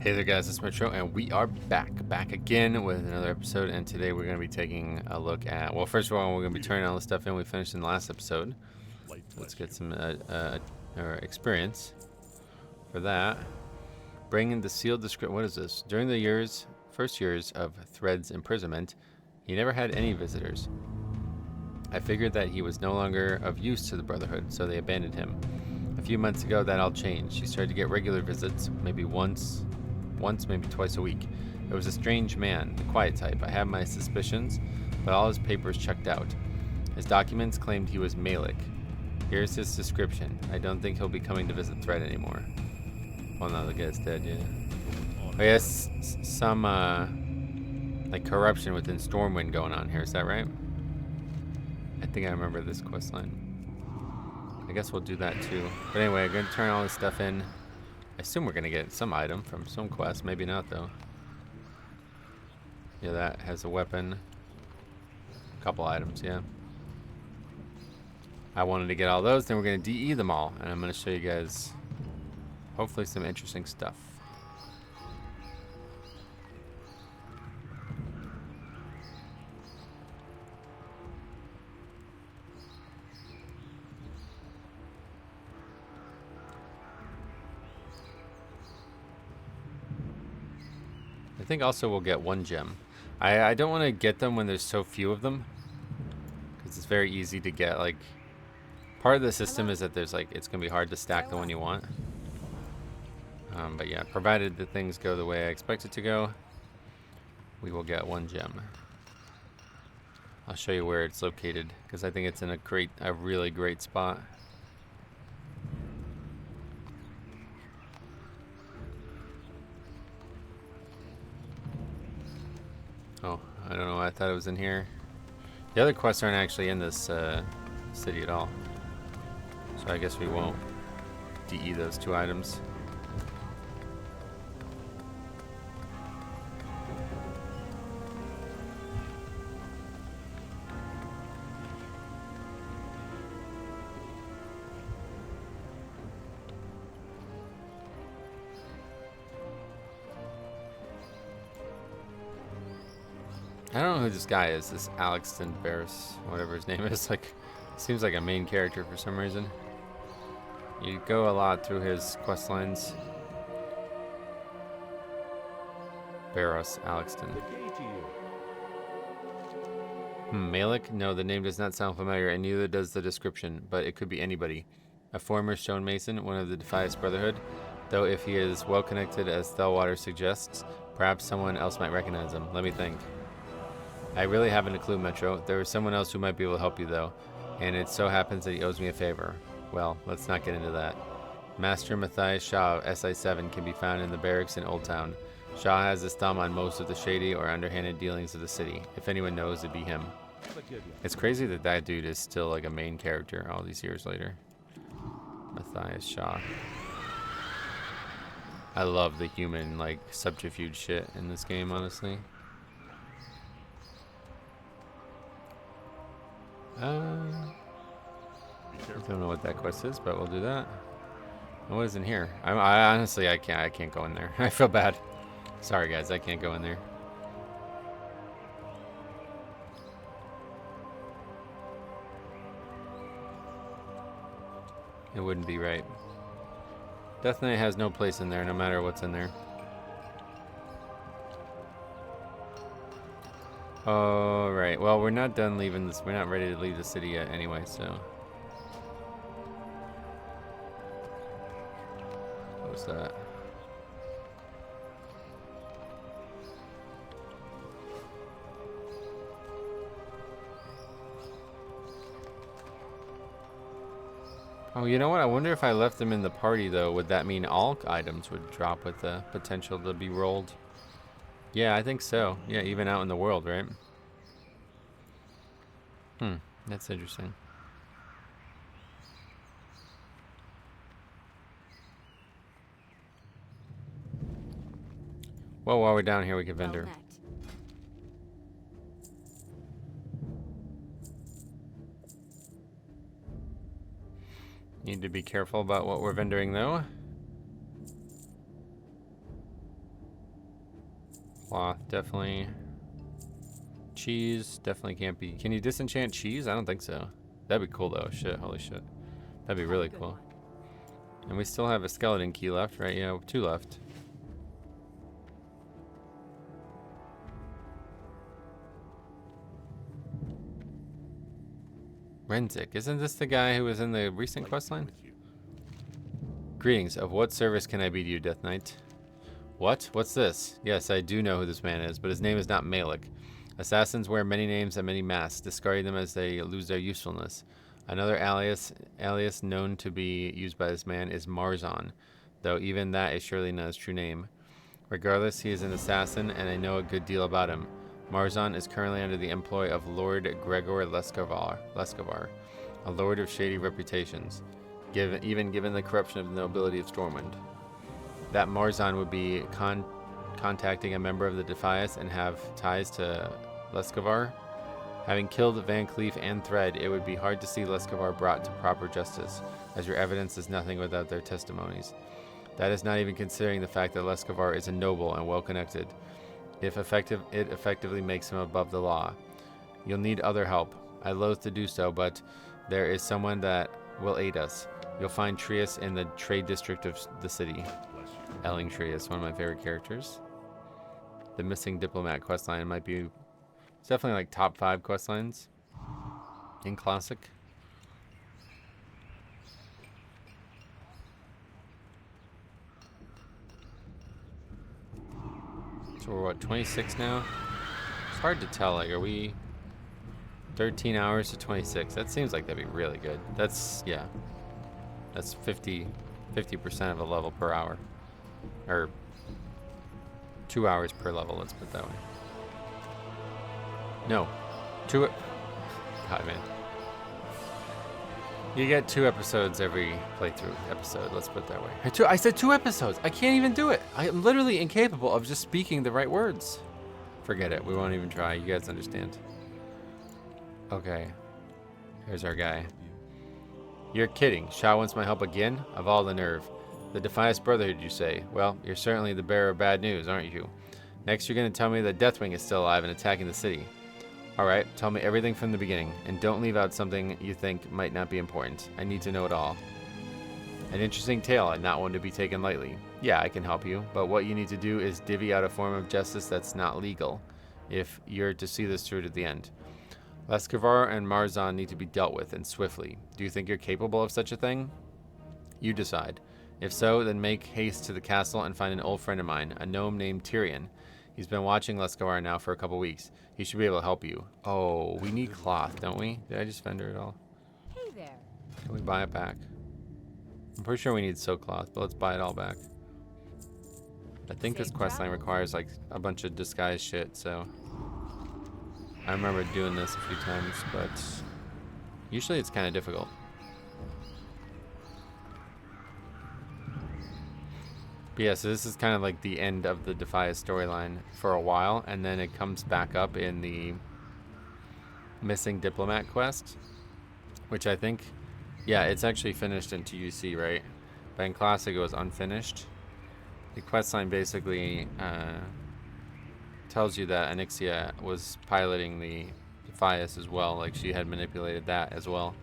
Hey there guys, it's Metro, and we are back again with another episode, and today we're going to be taking a look at, well, first of all, we're going to be turning all the stuff in we finished in the last episode. Let's get some experience for that. Bringing the sealed description, what is this? During the first years of Thread's imprisonment, he never had any visitors. I figured that he was no longer of use to the Brotherhood, so they abandoned him. A few months ago, that all changed. He started to get regular visits, maybe once, maybe twice a week. It was a strange man, the quiet type. I had my suspicions, but all his papers checked out. His documents claimed he was Mythic. Here's his description. I don't think he'll be coming to visit Thread anymore. Well, no, the guy's dead, yeah. I guess some, like corruption within Stormwind going on here, is that right? I think I remember this quest line. I guess we'll do that too. But anyway, I'm going to turn all this stuff in. I assume we're going to get some item from some quest. Maybe not, though. Yeah, that has a weapon. A couple items, yeah. I wanted to get all those, then we're going to DE them all. And I'm going to show you guys, hopefully, some interesting stuff. I think also we'll get one gem. I don't want to get them when there's so few of them, because it's very easy to get, like, part of the system is that there's, like, it's going to be hard to stack the one you want. But yeah, provided the things go the way I expect it to go, we will get one gem. I'll show you where it's located, because I think it's in a really great spot. Oh, I don't know. I thought it was in here. The other quests aren't actually in this city at all. So I guess we won't DE those two items. I don't know who this guy is, this Alexton Barris, whatever his name is. Like, seems like a main character for some reason. You go a lot through his quest lines. Barros, Alexton. Malik? No, the name does not sound familiar, and neither does the description, but it could be anybody. A former stonemason, one of the Defias Brotherhood, though if he is well connected as Thelwater suggests, perhaps someone else might recognize him. Let me think. I really haven't a clue, Metro. There is someone else who might be able to help you, though, and it so happens that he owes me a favor. Well, let's not get into that. Master Matthias Shaw of SI7 can be found in the barracks in Old Town. Shaw has his thumb on most of the shady or underhanded dealings of the city. If anyone knows, it'd be him. It's crazy that that dude is still like a main character all these years later. Matthias Shaw. I love the human, like, subterfuge shit in this game, honestly. I don't know what that quest is, but we'll do that. And what is in here? I honestly, I can't go in there. I feel bad. Sorry guys, I can't go in there. It wouldn't be right. Death Knight has no place in there, no matter what's in there. Oh, right. Well, we're not done leaving this. We're not ready to leave the city yet anyway, so. What was that? Oh, you know what? I wonder if I left them in the party, though. Would that mean all items would drop with the potential to be rolled? Yeah, I think so. Yeah, even out in the world, right? That's interesting. Well, while we're down here, we can vendor. Need to be careful about what we're vendoring, though. Cloth, definitely. Cheese, definitely can't be. Can you disenchant cheese? I don't think so. That'd be cool though. Shit, holy shit. That'd be really cool. And we still have a skeleton key left, right? Yeah, 2 left. Renzik, isn't this the guy who was in the recent questline? Greetings, of what service can I be to you, Death Knight? What? What's this? Yes, I do know who this man is, but his name is not Malik. Assassins wear many names and many masks, discarding them as they lose their usefulness. Another alias known to be used by this man is Marzon, though even that is surely not his true name. Regardless, he is an assassin, and I know a good deal about him. Marzon is currently under the employ of Lord Gregor Leskovar, a lord of shady reputations, even given the corruption of the nobility of Stormwind. That Marzon would be contacting a member of the Defias and have ties to Leskovar. Having killed Van Cleef and Thread, it would be hard to see Leskovar brought to proper justice, as your evidence is nothing without their testimonies. That is not even considering the fact that Leskovar is a noble and well-connected. It effectively makes him above the law. You'll need other help. I loathe to do so, but there is someone that will aid us. You'll find Trius in the trade district of the city. Elling Trius, one of my favorite characters. The missing diplomat questline might be... It's definitely like top 5 questlines in Classic. So we're what, 26 now? It's hard to tell, like, are we 13 hours to 26? That seems like that'd be really good. That's, yeah. That's 50% of a level per hour. Or 2 hours per level, let's put it that way. No. God, man. You get 2 episodes every playthrough episode, let's put it that way. I said 2 episodes! I can't even do it! I am literally incapable of just speaking the right words. Forget it, we won't even try, you guys understand. Okay. Here's our guy. You're kidding. Shao wants my help again? Of all the nerve. The Defias Brotherhood, you say? Well, you're certainly the bearer of bad news, aren't you? Next, you're going to tell me that Deathwing is still alive and attacking the city. Alright, tell me everything from the beginning, and don't leave out something you think might not be important. I need to know it all. An interesting tale, and not one to be taken lightly. Yeah, I can help you, but what you need to do is divvy out a form of justice that's not legal, if you're to see this through to the end. Leskovar and Marzon need to be dealt with, and swiftly. Do you think you're capable of such a thing? You decide. If so, then make haste to the castle and find an old friend of mine, a gnome named Tyrion. He's been watching Leskovar now for a couple weeks. He should be able to help you. Oh, we need cloth, don't we? Did I just fender it all? Hey there. Can we buy it back? I'm pretty sure we need silk cloth, but let's buy it all back. I think this questline requires like a bunch of disguise shit, so... I remember doing this a few times, but usually it's kind of difficult. But yeah, so this is kind of like the end of the Defias storyline for a while, and then it comes back up in the missing diplomat quest, which I think, yeah, it's actually finished in TUC, right? But in Classic it was unfinished. The questline basically tells you that Anixia was piloting the Defias as well, like she had manipulated that as well.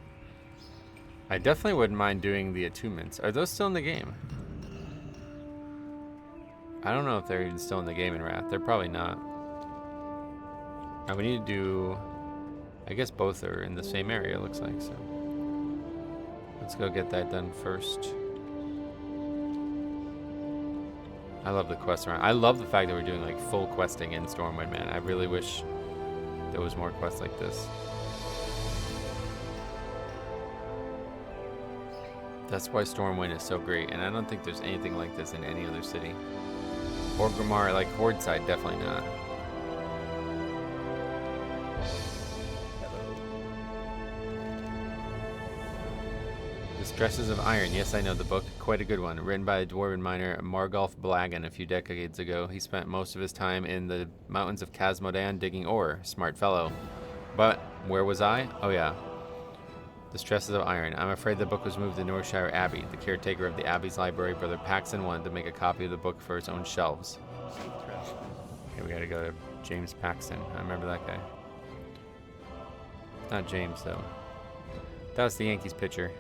I definitely wouldn't mind doing the attunements. Are those still in the game? I don't know if they're even still in the game in Wrath. They're probably not. We need to do... I guess both are in the same area, it looks like, so... Let's go get that done first. I love the quest around. I love the fact that we're doing like full questing in Stormwind, man. I really wish there was more quests like this. That's why Stormwind is so great, and I don't think there's anything like this in any other city. Orgrimmar, like Horde side, definitely not. Dresses of Iron. Yes, I know the book. Quite a good one. Written by the dwarven miner Margolf Blagan a few decades ago. He spent most of his time in the mountains of Casmodan digging ore. Smart fellow. But where was I? Oh yeah. Dresses of Iron. I'm afraid the book was moved to Northshire Abbey. The caretaker of the Abbey's library, Brother Paxton, wanted to make a copy of the book for his own shelves. Okay, we gotta go to James Paxton. I remember that guy. Not James, though. That was the Yankees pitcher.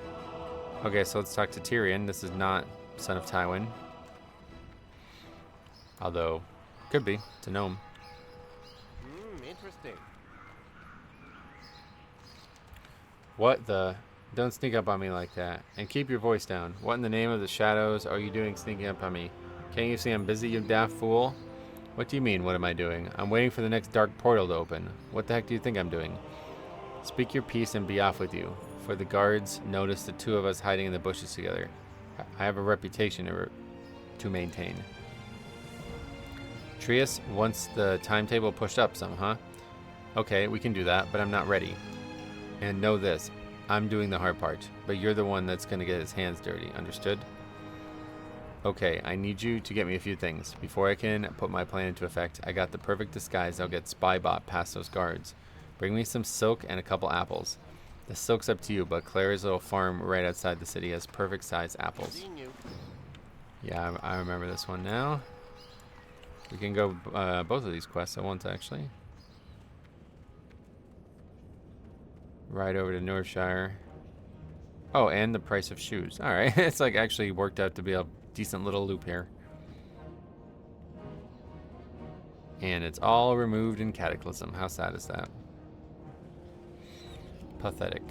Okay, so let's talk to Tyrion. This is not Son of Tywin. Although, could be. It's a gnome. Interesting. What the? Don't sneak up on me like that. And keep your voice down. What in the name of the shadows are you doing sneaking up on me? Can't you see I'm busy, you daft fool? What do you mean, what am I doing? I'm waiting for the next dark portal to open. What the heck do you think I'm doing? Speak your piece and be off with you. For the guards notice the two of us hiding in the bushes together. I have a reputation to maintain. Trius wants the timetable pushed up some, huh? Okay, we can do that, but I'm not ready. And know this, I'm doing the hard part, but you're the one that's going to get his hands dirty, understood? Okay, I need you to get me a few things. Before I can put my plan into effect, I got the perfect disguise that'll get Spybot past those guards. Bring me some silk and a couple apples. The silk's up to you, but Claire's little farm right outside the city has perfect sized apples. Yeah, I remember this one now. We can go both of these quests at once, actually. Right over to Northshire. Oh, and the price of shoes. Alright, it's like actually worked out to be a decent little loop here. And it's all removed in Cataclysm. How sad is that? Pathetic.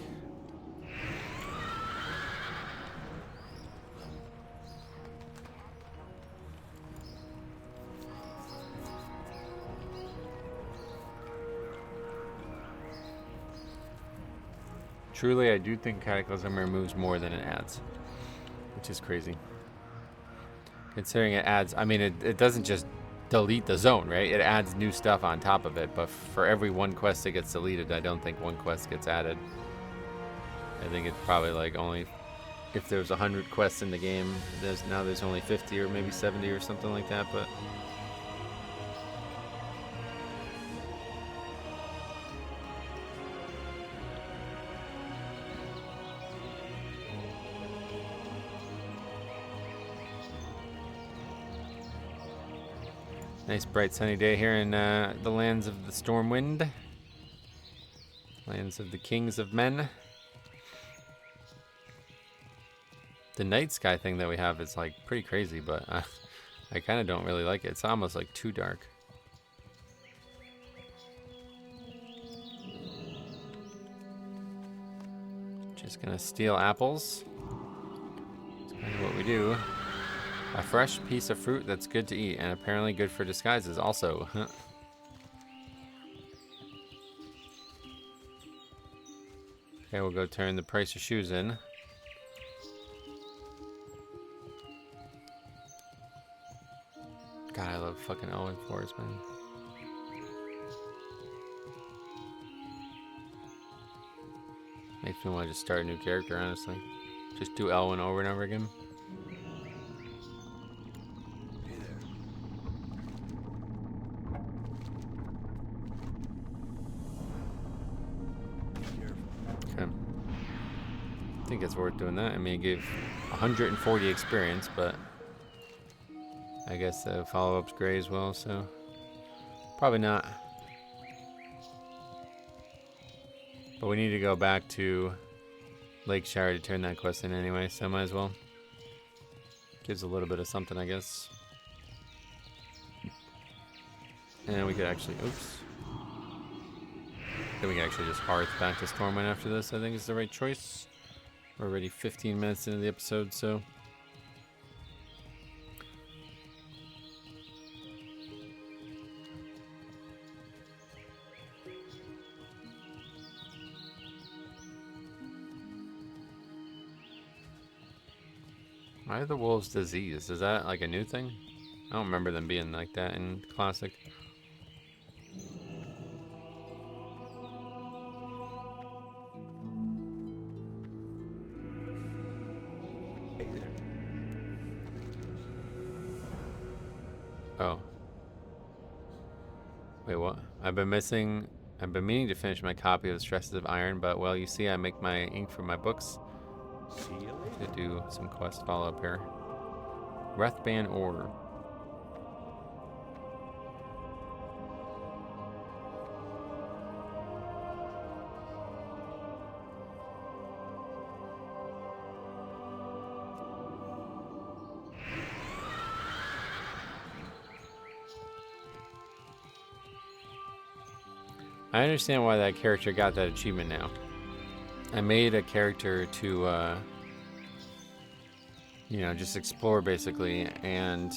Truly, I do think Cataclysm removes more than it adds, which is crazy. Considering it adds, I mean, it doesn't just delete the zone, right? It adds new stuff on top of it, but for every one quest that gets deleted, I don't think one quest gets added. I think it's probably like only, if there's 100 quests in the game, there's only 50 or maybe 70 or something like that, but... Nice bright sunny day here in the lands of the Stormwind. Lands of the kings of men. The night sky thing that we have is like pretty crazy, but I kind of don't really like it. It's almost like too dark. Just gonna steal apples. That's kind of what we do. A fresh piece of fruit that's good to eat and apparently good for disguises also. Okay, we'll go turn the price of shoes in. God, I love fucking Elwyn Forest, man. Makes me want to just start a new character, honestly. Just do Elwyn over and over again. I think it's worth doing that. I mean, it gave 140 experience, but I guess the follow-up's gray as well, so probably not. But we need to go back to Lakeshire to turn that quest in anyway, so might as well. Gives a little bit of something, I guess. And we could actually, oops. Then we can actually just hearth back to Stormwind after this, I think is the right choice. We're already 15 minutes into the episode, so. Why are the wolves diseased? Is that like a new thing? I don't remember them being like that in Classic. Oh. Wait, what? I've been meaning to finish my copy of Stresses of Iron, but well, you see, I make my ink for my books. To do some quest follow-up here. Wrathbane Ore. I understand why that character got that achievement now. I made a character to, you know, just explore basically, and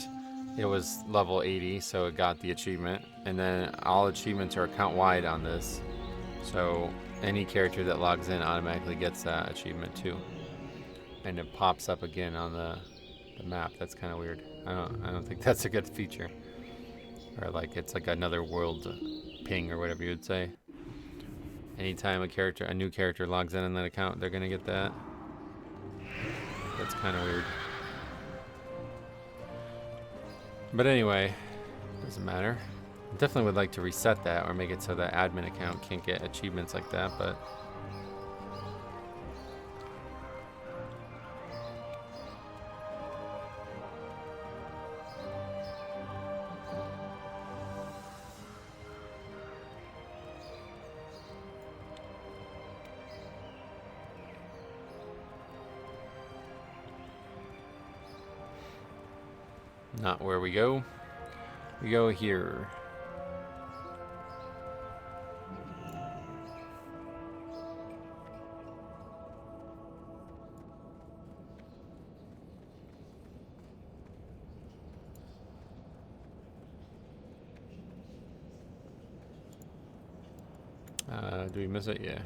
it was level 80, so it got the achievement. And then all achievements are account-wide on this, so any character that logs in automatically gets that achievement too. And it pops up again on the map. That's kind of weird. I don't think that's a good feature. Or like it's like another world ping or whatever you would say. Anytime a new character logs in on that account, they're gonna get that. That's kind of weird. But anyway, doesn't matter. I definitely would like to reset that or make it so that admin account can't get achievements like that, but not where we go. We go here. Do we miss it? Yeah.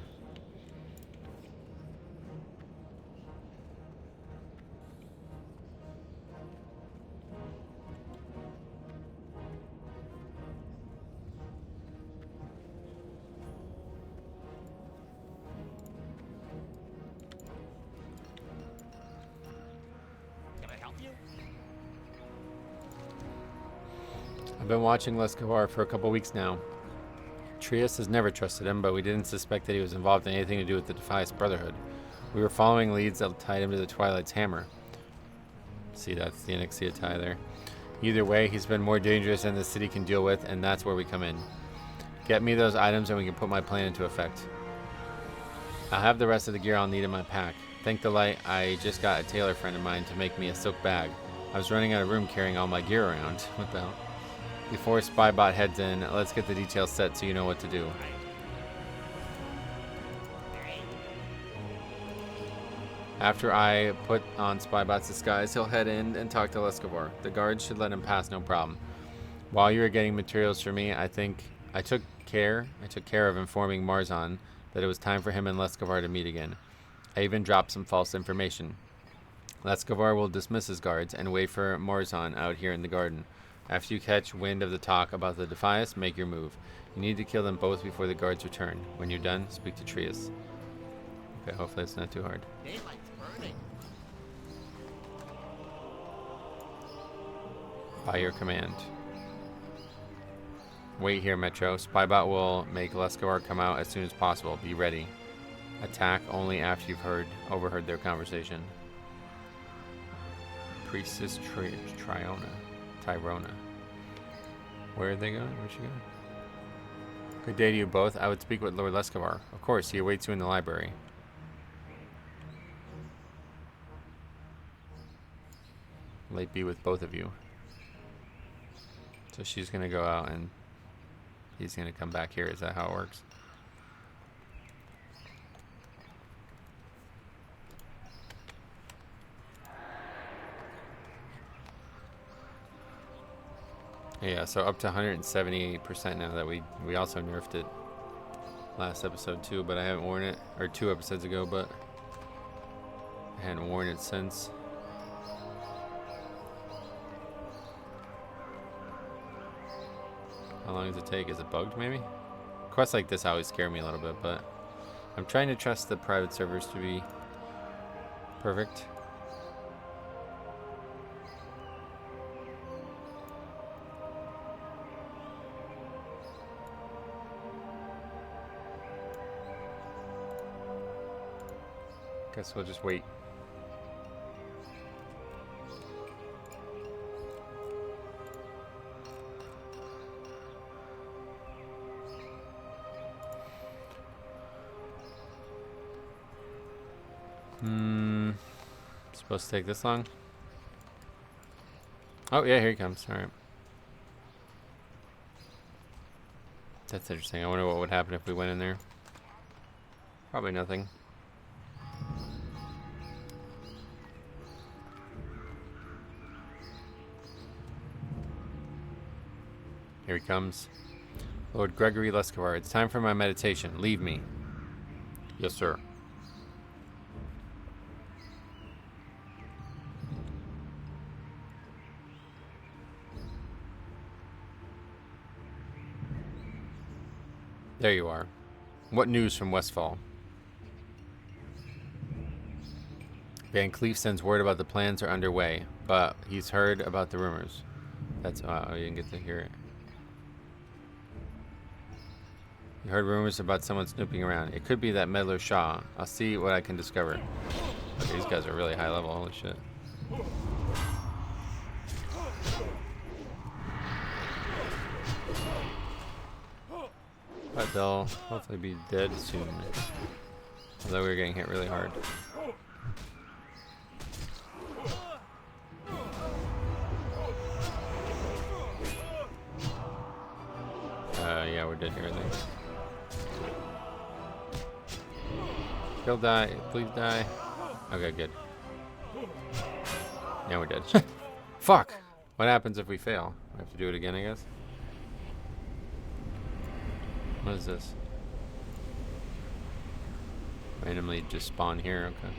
I've been watching Lescavar for a couple weeks now. Trius has never trusted him, but we didn't suspect that he was involved in anything to do with the Defias Brotherhood. We were following leads that tied him to the Twilight's hammer. See, that's the Onyxia tie there. Either way, he's been more dangerous than the city can deal with, and that's where we come in. Get me those items and we can put my plan into effect. I'll have the rest of the gear I'll need in my pack. Thank the light, I just got a tailor friend of mine to make me a silk bag. I was running out of room carrying all my gear around. What the hell? Before Spybot heads in, let's get the details set so you know what to do. After I put on Spybot's disguise, he'll head in and talk to Lescavar. The guards should let him pass, no problem. While you were getting materials for me, I took care of informing Marzan that it was time for him and Lescavar to meet again. I even dropped some false information. Lescavar will dismiss his guards and wait for Marzan out here in the garden. After you catch wind of the talk about the Defias, make your move. You need to kill them both before the guards return. When you're done, speak to Trius. Okay, hopefully it's not too hard. By your command. Wait here, Metro. Spybot will make Lescavar come out as soon as possible. Be ready. Attack only after you've overheard their conversation. Priestess Tyrona. Where are they going? Where's she going? Good day to you both. I would speak with Lord Lescavar. Of course, he awaits you in the library. Late be with both of you. So she's going to go out and he's going to come back here. Is that how it works? Yeah, so up to 178% now that we also nerfed it last episode too, but I haven't worn it, or 2 episodes ago, but I hadn't worn it since. How long does it take? Is it bugged maybe? Quests like this always scare me a little bit, but I'm trying to trust the private servers to be perfect. Guess we'll just wait. Supposed to take this long? Oh yeah, here he comes. All right. That's interesting. I wonder what would happen if we went in there. Probably nothing. Here he comes. Lord Gregory Lescavar, it's time for my meditation. Leave me. Yes, sir. There you are. What news from Westfall? Van Cleef sends word about the plans are underway, but he's heard about the rumors. That's you didn't get to hear it. You heard rumors about someone snooping around. It could be that meddler Shaw. I'll see what I can discover. Okay, these guys are really high level. Holy shit. But they'll hopefully be dead soon. Although we're getting hit really hard. Yeah, we're dead here, I think. He'll die. Please die. Okay, good. Now we're dead. Fuck! What happens if we fail? We have to do it again, I guess? What is this? Randomly just spawn here, okay.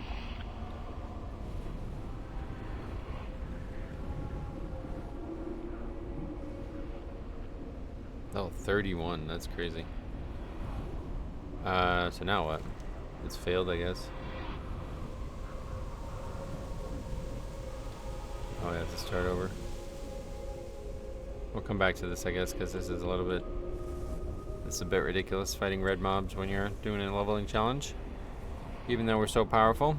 Oh, 31, that's crazy. So now what? It's failed, I guess. Oh, I have to start over. We'll come back to this, I guess, because this is a little bit... It's a bit ridiculous fighting red mobs when you're doing a leveling challenge. Even though we're so powerful.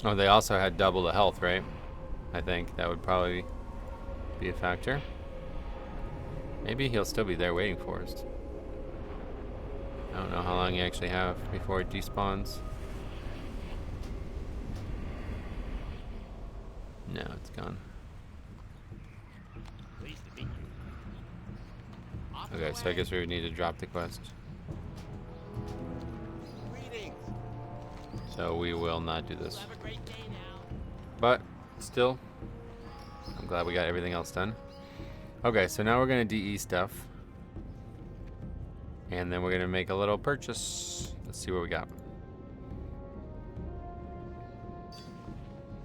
Oh, they also had double the health, right? I think that would probably be a factor. Maybe he'll still be there waiting for us. I don't know how long you actually have before it despawns. No, it's gone. Okay, so I guess we would need to drop the quest. So we will not do this. But still, I'm glad we got everything else done. Okay, so now we're gonna DE stuff. And then we're gonna make a little purchase. Let's see what we got.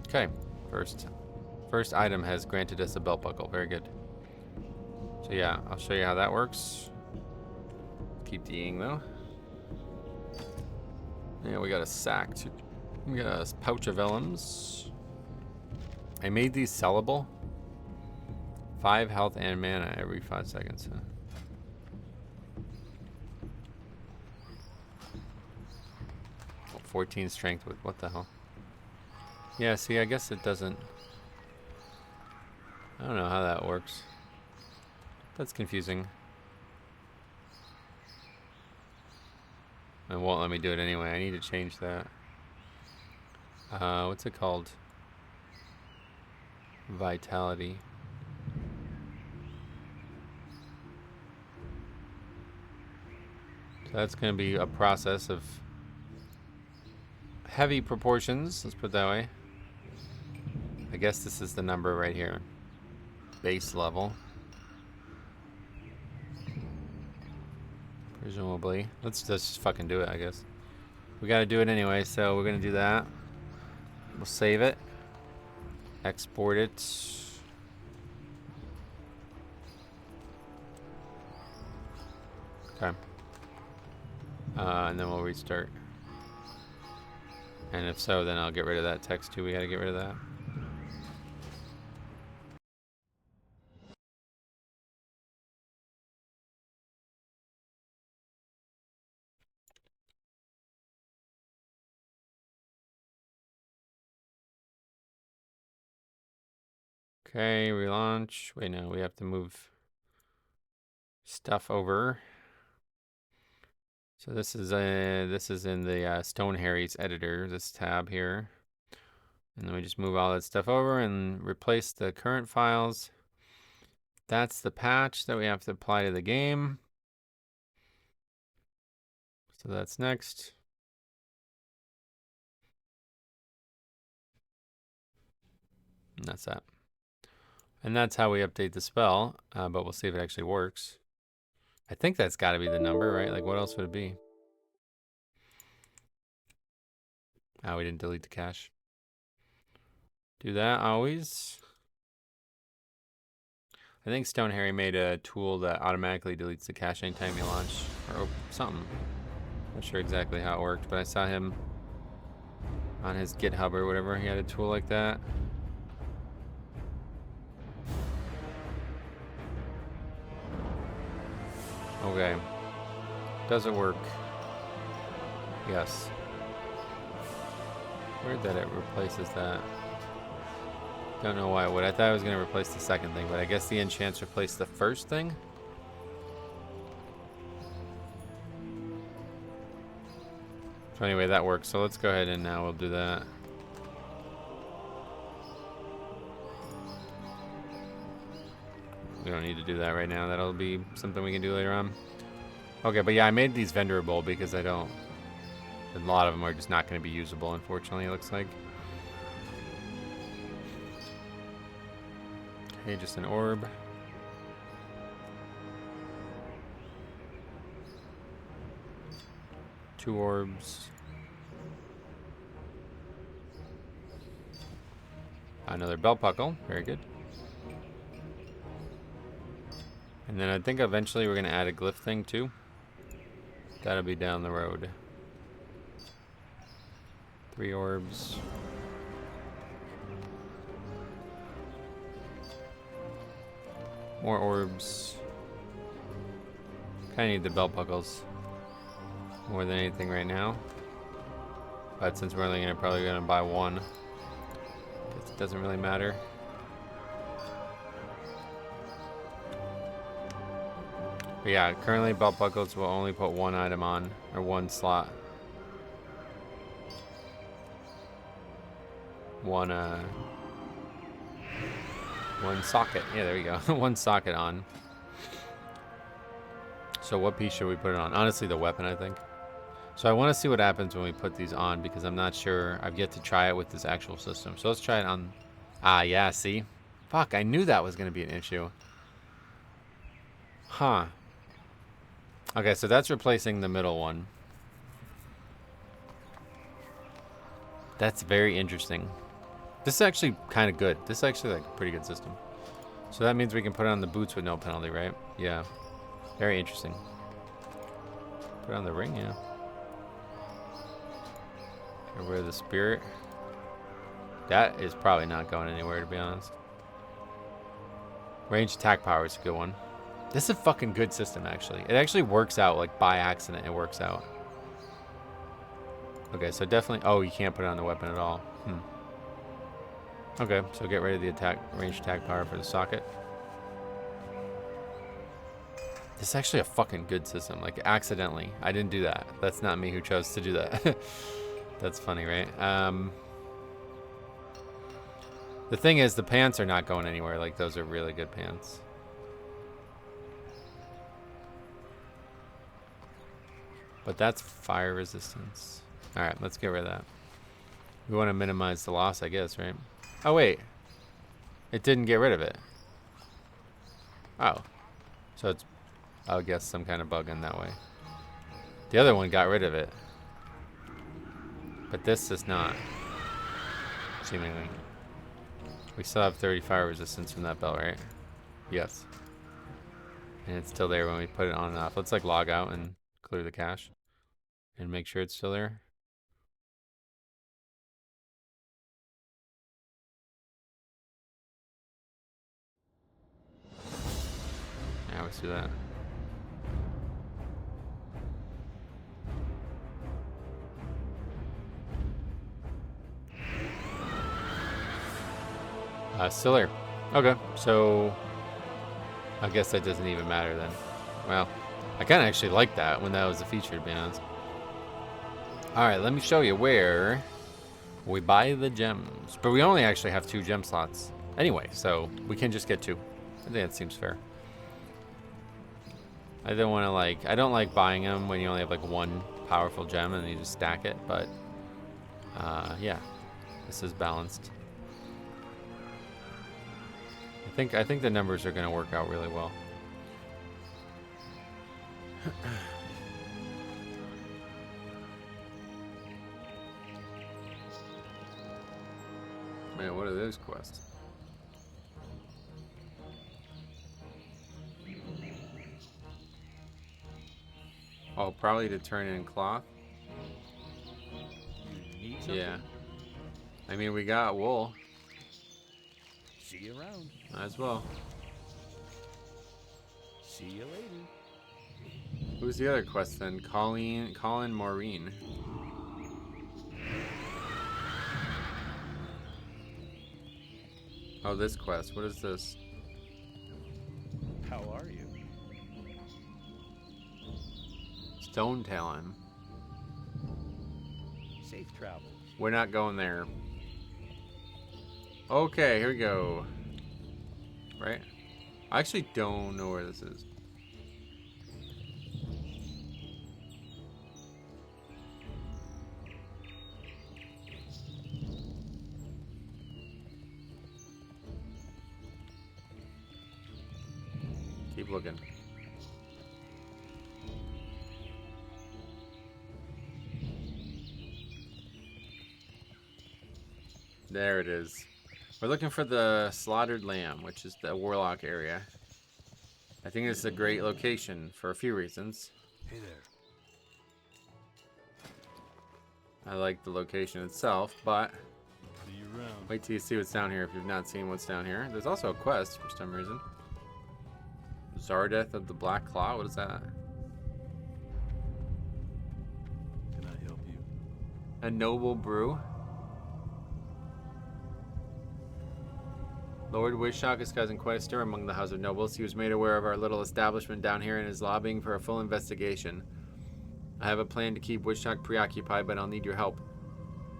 Okay, first item has granted us a belt buckle. Very good. So yeah, I'll show you how that works. Keep DEing though. Yeah, we got a sack. We got a pouch of vellums. I made these sellable. 5 health and mana every 5 seconds. 14 strength with what the hell? Yeah, see, I guess it doesn't. I don't know how that works. That's confusing. It won't let me do it anyway. I need to change that. What's it called? Vitality. So that's going to be a process of heavy proportions. Let's put it that way. I guess this is the number right here. Base level. Presumably. Let's just fucking do it, I guess. We gotta do it anyway, so we're gonna do that. We'll save it. Export it. Okay. And then we'll restart. And if so, then I'll get rid of that text too. We gotta get rid of that. Okay, relaunch. Wait, no, we have to move stuff over. So this is in the Stone Harry's editor, this tab here. And then we just move all that stuff over and replace the current files. That's the patch that we have to apply to the game. So that's next. And that's that. And that's how we update the spell, but we'll see if it actually works. I think that's got to be the number, right? Like, what else would it be? Oh, we didn't delete the cache. Do that always. I think Stone Harry made a tool that automatically deletes the cache anytime you launch, or something. Not sure exactly how it worked, but I saw him on his GitHub or whatever. He had a tool like that. Okay. Does it work? Yes. Weird that it replaces that. Don't know why it would. I thought it was going to replace the second thing, but I guess the enchants replaced the first thing? So anyway, that works. So let's go ahead and now we'll do that. We don't need to do that right now. That'll be something we can do later on. Okay, but yeah, I made these vendorable because I don't... A lot of them are just not going to be usable, unfortunately, it looks like. Okay, just an orb. Two orbs. Another belt buckle. Very good. And then I think eventually we're going to add a glyph thing too. That'll be down the road. 3 orbs. More orbs. Kinda need the belt buckles more than anything right now. But since we're only probably gonna buy one, guess it doesn't really matter. But yeah, currently belt buckles will only put one item on, or one slot. One socket. Yeah, there we go. One socket on. So what piece should we put it on? Honestly, the weapon, I think. So I want to see what happens when we put these on because I'm not sure. I've yet to try it with this actual system. So let's try it on. Ah, yeah, see? Fuck, I knew that was going to be an issue. Huh. Okay, so that's replacing the middle one. That's very interesting. This is actually kind of good. This is actually like a pretty good system. So that means we can put it on the boots with no penalty, right? Yeah. Very interesting. Put it on the ring, yeah. Or wear the spirit. That is probably not going anywhere, to be honest. Range attack power is a good one. This is a fucking good system, actually. It actually works out, like, by accident. It works out. Okay, so definitely... Oh, you can't put it on the weapon at all. Okay, so get rid of the range attack power for the socket. This is actually a fucking good system. Like, accidentally. I didn't do that. That's not me who chose to do that. That's funny, right? The thing is, the pants are not going anywhere. Like, those are really good pants. But that's fire resistance. Alright, let's get rid of that. We want to minimize the loss, I guess, right? Oh, wait. It didn't get rid of it. Oh. So it's, I guess, some kind of bug in that way. The other one got rid of it. But this is not. Seemingly. We still have 30 fire resistance from that belt, right? Yes. And it's still there when we put it on and off. Let's like log out and clear the cache. and make sure it's still there. Yeah, we see that. Still there. Okay, so I guess that doesn't even matter then. Well, I kind of actually like that when that was a feature, to be honest. Alright, let me show you where we buy the gems. But we only actually have 2 gem slots anyway, so we can just get 2. I think that seems fair. I don't want to I don't like buying them when you only have like 1 powerful gem and you just stack it, but yeah, this is balanced. I think the numbers are going to work out really well. Man, what are those quests? Oh, probably to turn in cloth. Yeah. I mean, we got wool. See you around. Might as well. See you later. Who's the other quest then? Colin Maureen. Oh, this quest. What is this? How are you? Stone Talon. Safe travels. We're not going there. Okay, here we go. Right? I actually don't know where this is. Keep looking. There it is. We're looking for the Slaughtered Lamb, which is the Warlock area. I think it's a great location for a few reasons. Hey there. I like the location itself, but See you around. wait till you see what's down here if you've not seen what's down here. There's also a quest for some reason. Zardeth of the Black Claw, what is that? Can I help you? A noble brew. Lord Wishak is causing quite a stir among the House of Nobles. He was made aware of our little establishment down here and is lobbying for a full investigation. I have a plan to keep Wishak preoccupied, but I'll need your help.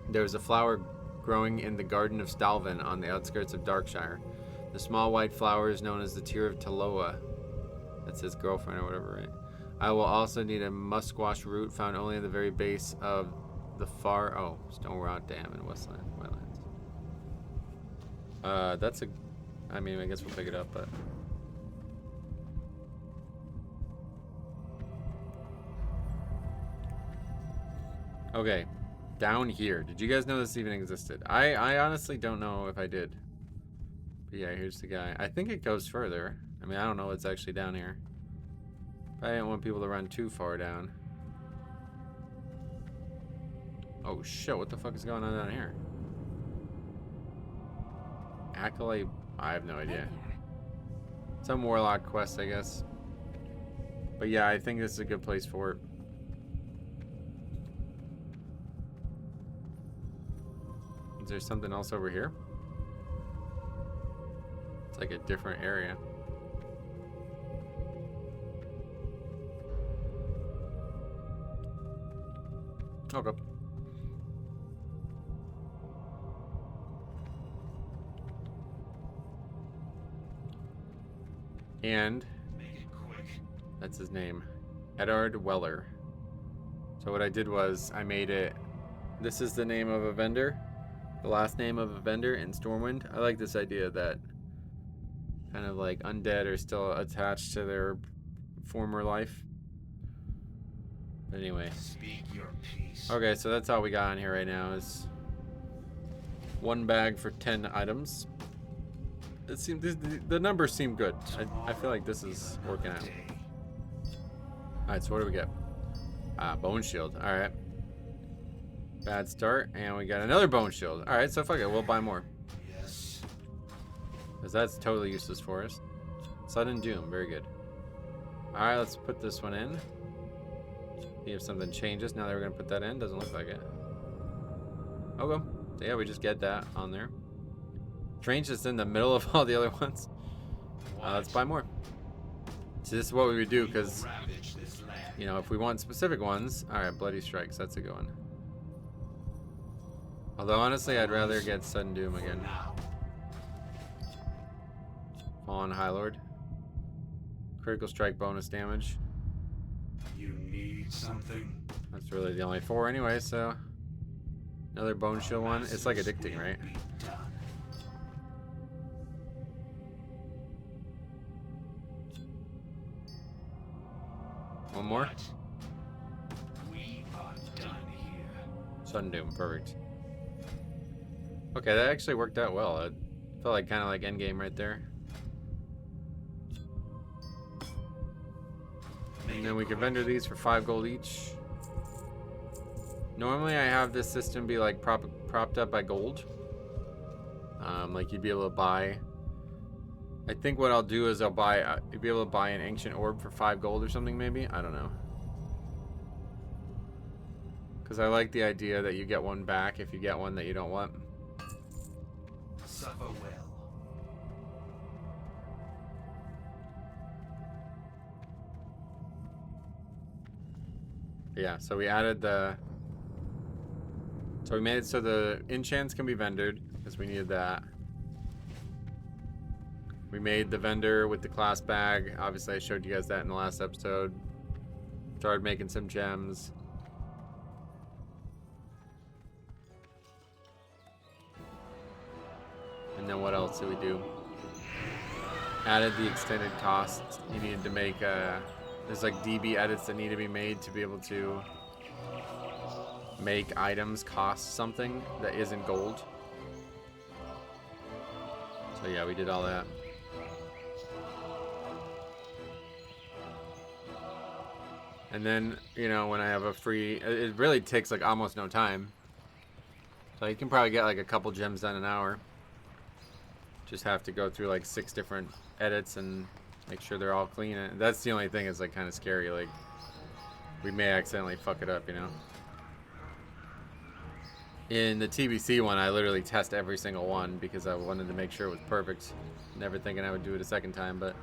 There is a flower growing in the Garden of Stalvin on the outskirts of Darkshire. The small white flower is known as the Tear of Taloa. That's his girlfriend or whatever, right? I will also need a musquash root found only at the very base of the Stone Rod Dam in Westland Wetlands. That's a... I mean, I guess we'll pick it up, but... Okay, down here. Did you guys know this even existed? I honestly don't know if I did. But yeah, here's the guy. I think it goes further. I mean, I don't know what's actually down here. But I didn't want people to run too far down. Oh shit, what the fuck is going on down here? Acolyte? I have no idea. Some warlock quest, I guess. But yeah, I think this is a good place for it. Is there something else over here? It's like a different area. Okay. And that's his name, Eddard Weller. So what I did was I made it, this is the name of a vendor, the last name of a vendor in Stormwind. I like this idea that kind of like undead are still attached to their former life. But anyway. Speak your piece. Okay, so that's all we got on here right now is 1 bag for 10 items. It seemed the numbers seem good. I feel like this is working out. Alright, so what do we get? Ah, bone shield. All right. Bad start, and we got another bone shield. All right, so fuck it, we'll buy more. Yes. Because that's totally useless for us. Sudden doom, very good. All right, let's put this one in. See if something changes now that we're gonna put that in. Doesn't look like it. Okay. So yeah, we just get that on there. Strange is in the middle of all the other ones. Let's buy more. So this is what we would do, because, you know, if we want specific ones. All right, bloody strikes. That's a good one. Although honestly, I'd rather get sudden doom again. Fallen High Lord. Critical strike bonus damage. You need something? That's really the only 4 anyway, so. Another bone shield one. It's like addicting, right? One more? We are done here. Sudden doom, perfect. Okay, that actually worked out well. It felt like kind of like endgame right there. And then we can vendor these for 5 gold each. Normally I have this system be like propped up by gold. Like you'd be able to buy. I think what I'll do is I'll buy, you'd be able to buy an ancient orb for 5 gold or something maybe. I don't know. Because I like the idea that you get one back if you get one that you don't want. Suffer well. Yeah, so we added the... So we made it so the enchants can be vendored, because we needed that. We made the vendor with the class bag. Obviously, I showed you guys that in the last episode. Started making some gems. And then what else did we do? Added the extended costs. You needed to make... there's like DB edits that need to be made to be able to make items cost something that isn't gold. So yeah, we did all that. And then, you know, when I have a free, it really takes like almost no time. So you can probably get like a couple gems done an hour. Just have to go through like 6 different edits and make sure they're all clean. And that's the only thing that's like kind of scary. Like, we may accidentally fuck it up, you know. In the TBC one, I literally test every single one because I wanted to make sure it was perfect. Never thinking I would do it a second time, but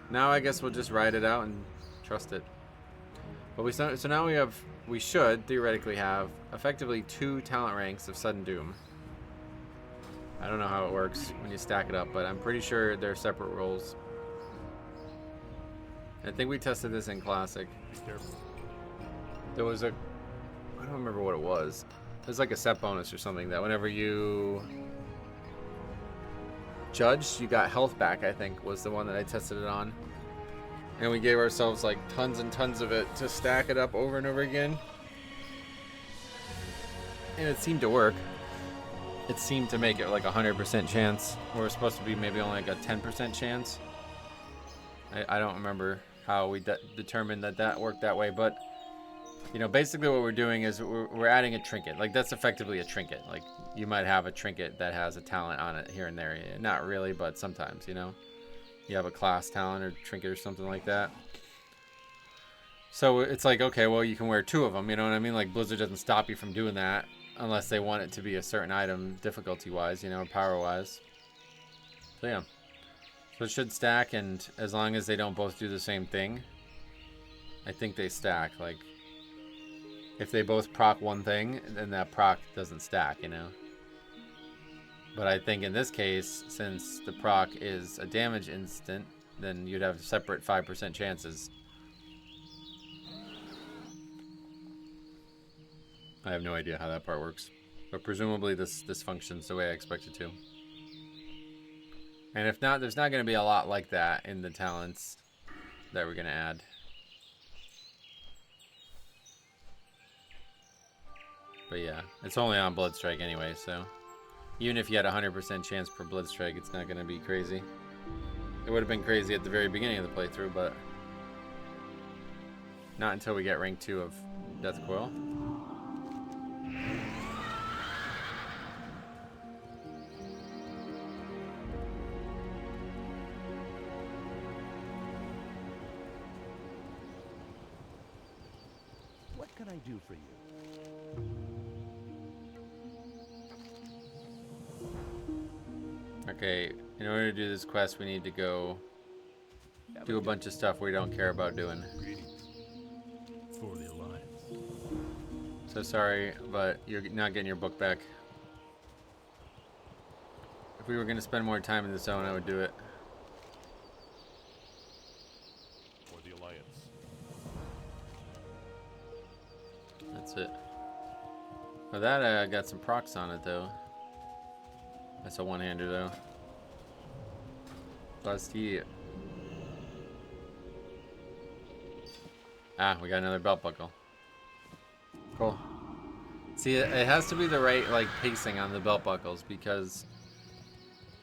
now I guess we'll just ride it out and trust it. But so now we should theoretically have effectively 2 talent ranks of Sudden Doom. I don't know how it works when you stack it up, but I'm pretty sure they're separate roles. I think we tested this in Classic. Be careful. There was a... I don't remember what it was. It was like a set bonus or something that whenever you judged, you got health back, I think, was the one that I tested it on. And we gave ourselves like tons and tons of it to stack it up over and over again. And it seemed to work. It seemed to make it like 100% chance. Where it's supposed to be maybe only like a 10% chance. I don't remember how we determined that worked that way, but you know, basically what we're doing is we're adding a trinket. Like, that's effectively a trinket. Like, you might have a trinket that has a talent on it here and there. Not really, but sometimes, you know. You have a class talent or trinket or something like that. So it's like, okay, well, you can wear 2 of them, you know what I mean? Like, Blizzard doesn't stop you from doing that unless they want it to be a certain item difficulty-wise, you know, power-wise. So, yeah. So it should stack, and as long as they don't both do the same thing, I think they stack. Like, if they both proc one thing, then that proc doesn't stack, you know? But I think in this case, since the proc is a damage instant, then you'd have separate 5% chances. I have no idea how that part works. But presumably this functions the way I expect it to. And if not, there's not going to be a lot like that in the talents that we're going to add. But yeah, it's only on Bloodstrike anyway, so even if you had a 100% chance per Bloodstrike, it's not going to be crazy. It would have been crazy at the very beginning of the playthrough, but Not until we get rank 2 of Death Coil. What can I do for you? Okay, in order to do this quest, we need to go do a bunch of stuff we don't care about doing. Greetings. For the Alliance. So sorry, but you're not getting your book back. If we were going to spend more time in the zone, I would do it. For the Alliance. That's it. Well, that got some procs on it, though. That's a one-hander, though. Plus he... Ah, we got another belt buckle. Cool. See, it has to be the right, like, pacing on the belt buckles, because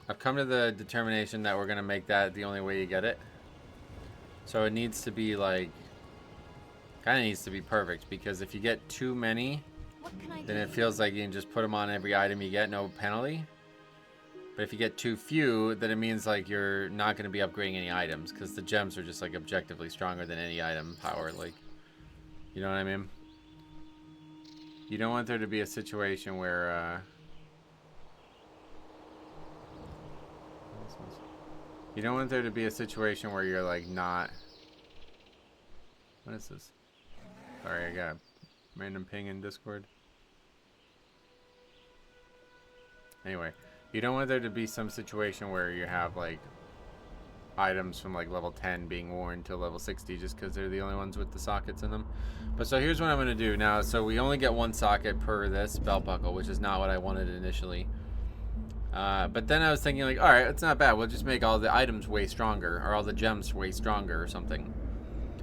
I've come to the determination that we're going to make that the only way you get it. So it needs to be, like, kind of needs to be perfect, because if you get too many, then it feels like you can just put them on every item you get, no penalty. But if you get too few, then it means, like, you're not going to be upgrading any items, because the gems are just, like, objectively stronger than any item power, like, you know what I mean? You don't want there to be a situation where, you don't want there to be a situation where you're, like, not... What is this? Sorry, I got a random ping in Discord. Anyway, you don't want there to be some situation where you have, like, items from, like, level 10 being worn to level 60 just because they're the only ones with the sockets in them. But so here's what I'm going to do now. So we only get one socket per this belt buckle, which is not what I wanted initially. But then I was thinking, like, alright, it's not bad. We'll just make all the items way stronger, or all the gems way stronger or something.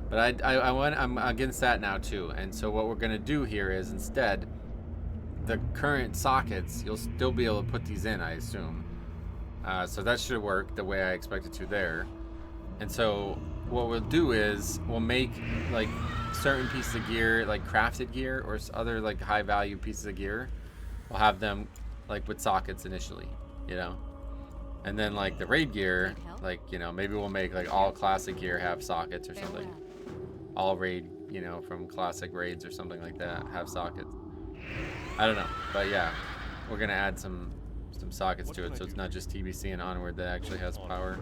But I'm against that now too. And so what we're going to do here is instead, the current sockets, you'll still be able to put these in, I assume. So that should work the way I expect it to there. And so what we'll do is we'll make, like, certain pieces of gear, like crafted gear or other, like, high value pieces of gear. We'll have them, like, with sockets initially, you know. And then, like, the raid gear, like, you know, maybe we'll make, like, all classic gear have sockets or something. All raid, you know, from classic raids or something like that have sockets. I don't know, but yeah, we're gonna add some sockets to it, so it's not just TBC and Onward that actually has power.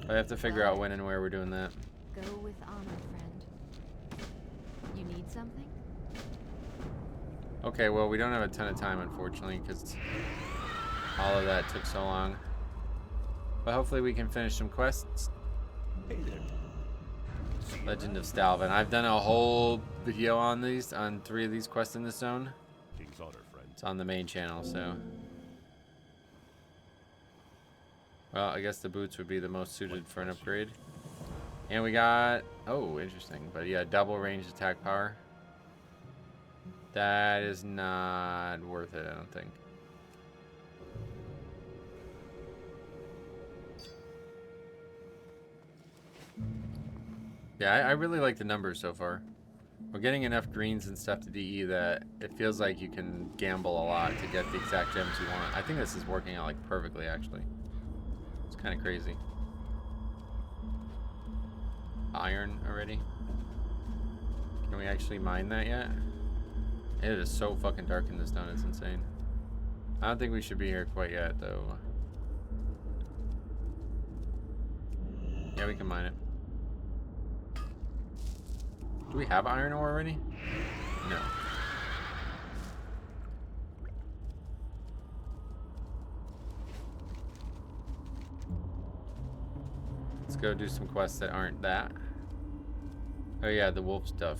I have to figure out when and where we're doing that. Go with honor, friend. You need something? Okay, well, we don't have a ton of time, unfortunately, because all of that took so long. But hopefully we can finish some quests. Hey there. Legend of Stalvin. I've done a whole video on these, on 3 of these quests in this zone. King's honor, friend. It's on the main channel, so... Well, I guess the boots would be the most suited for an upgrade. And we got... Oh, interesting. But yeah, double range attack power. That is not worth it, I don't think. Yeah, I really like the numbers so far. We're getting enough greens and stuff to DE that it feels like you can gamble a lot to get the exact gems you want. I think this is working out, like, perfectly, actually. It's kind of crazy. Iron already? Can we actually mine that yet? It is so fucking dark in this town, it's insane. I don't think we should be here quite yet, though. Yeah, we can mine it. Do we have iron ore already? No. Let's go do some quests that aren't that. Oh yeah, the wolf stuff.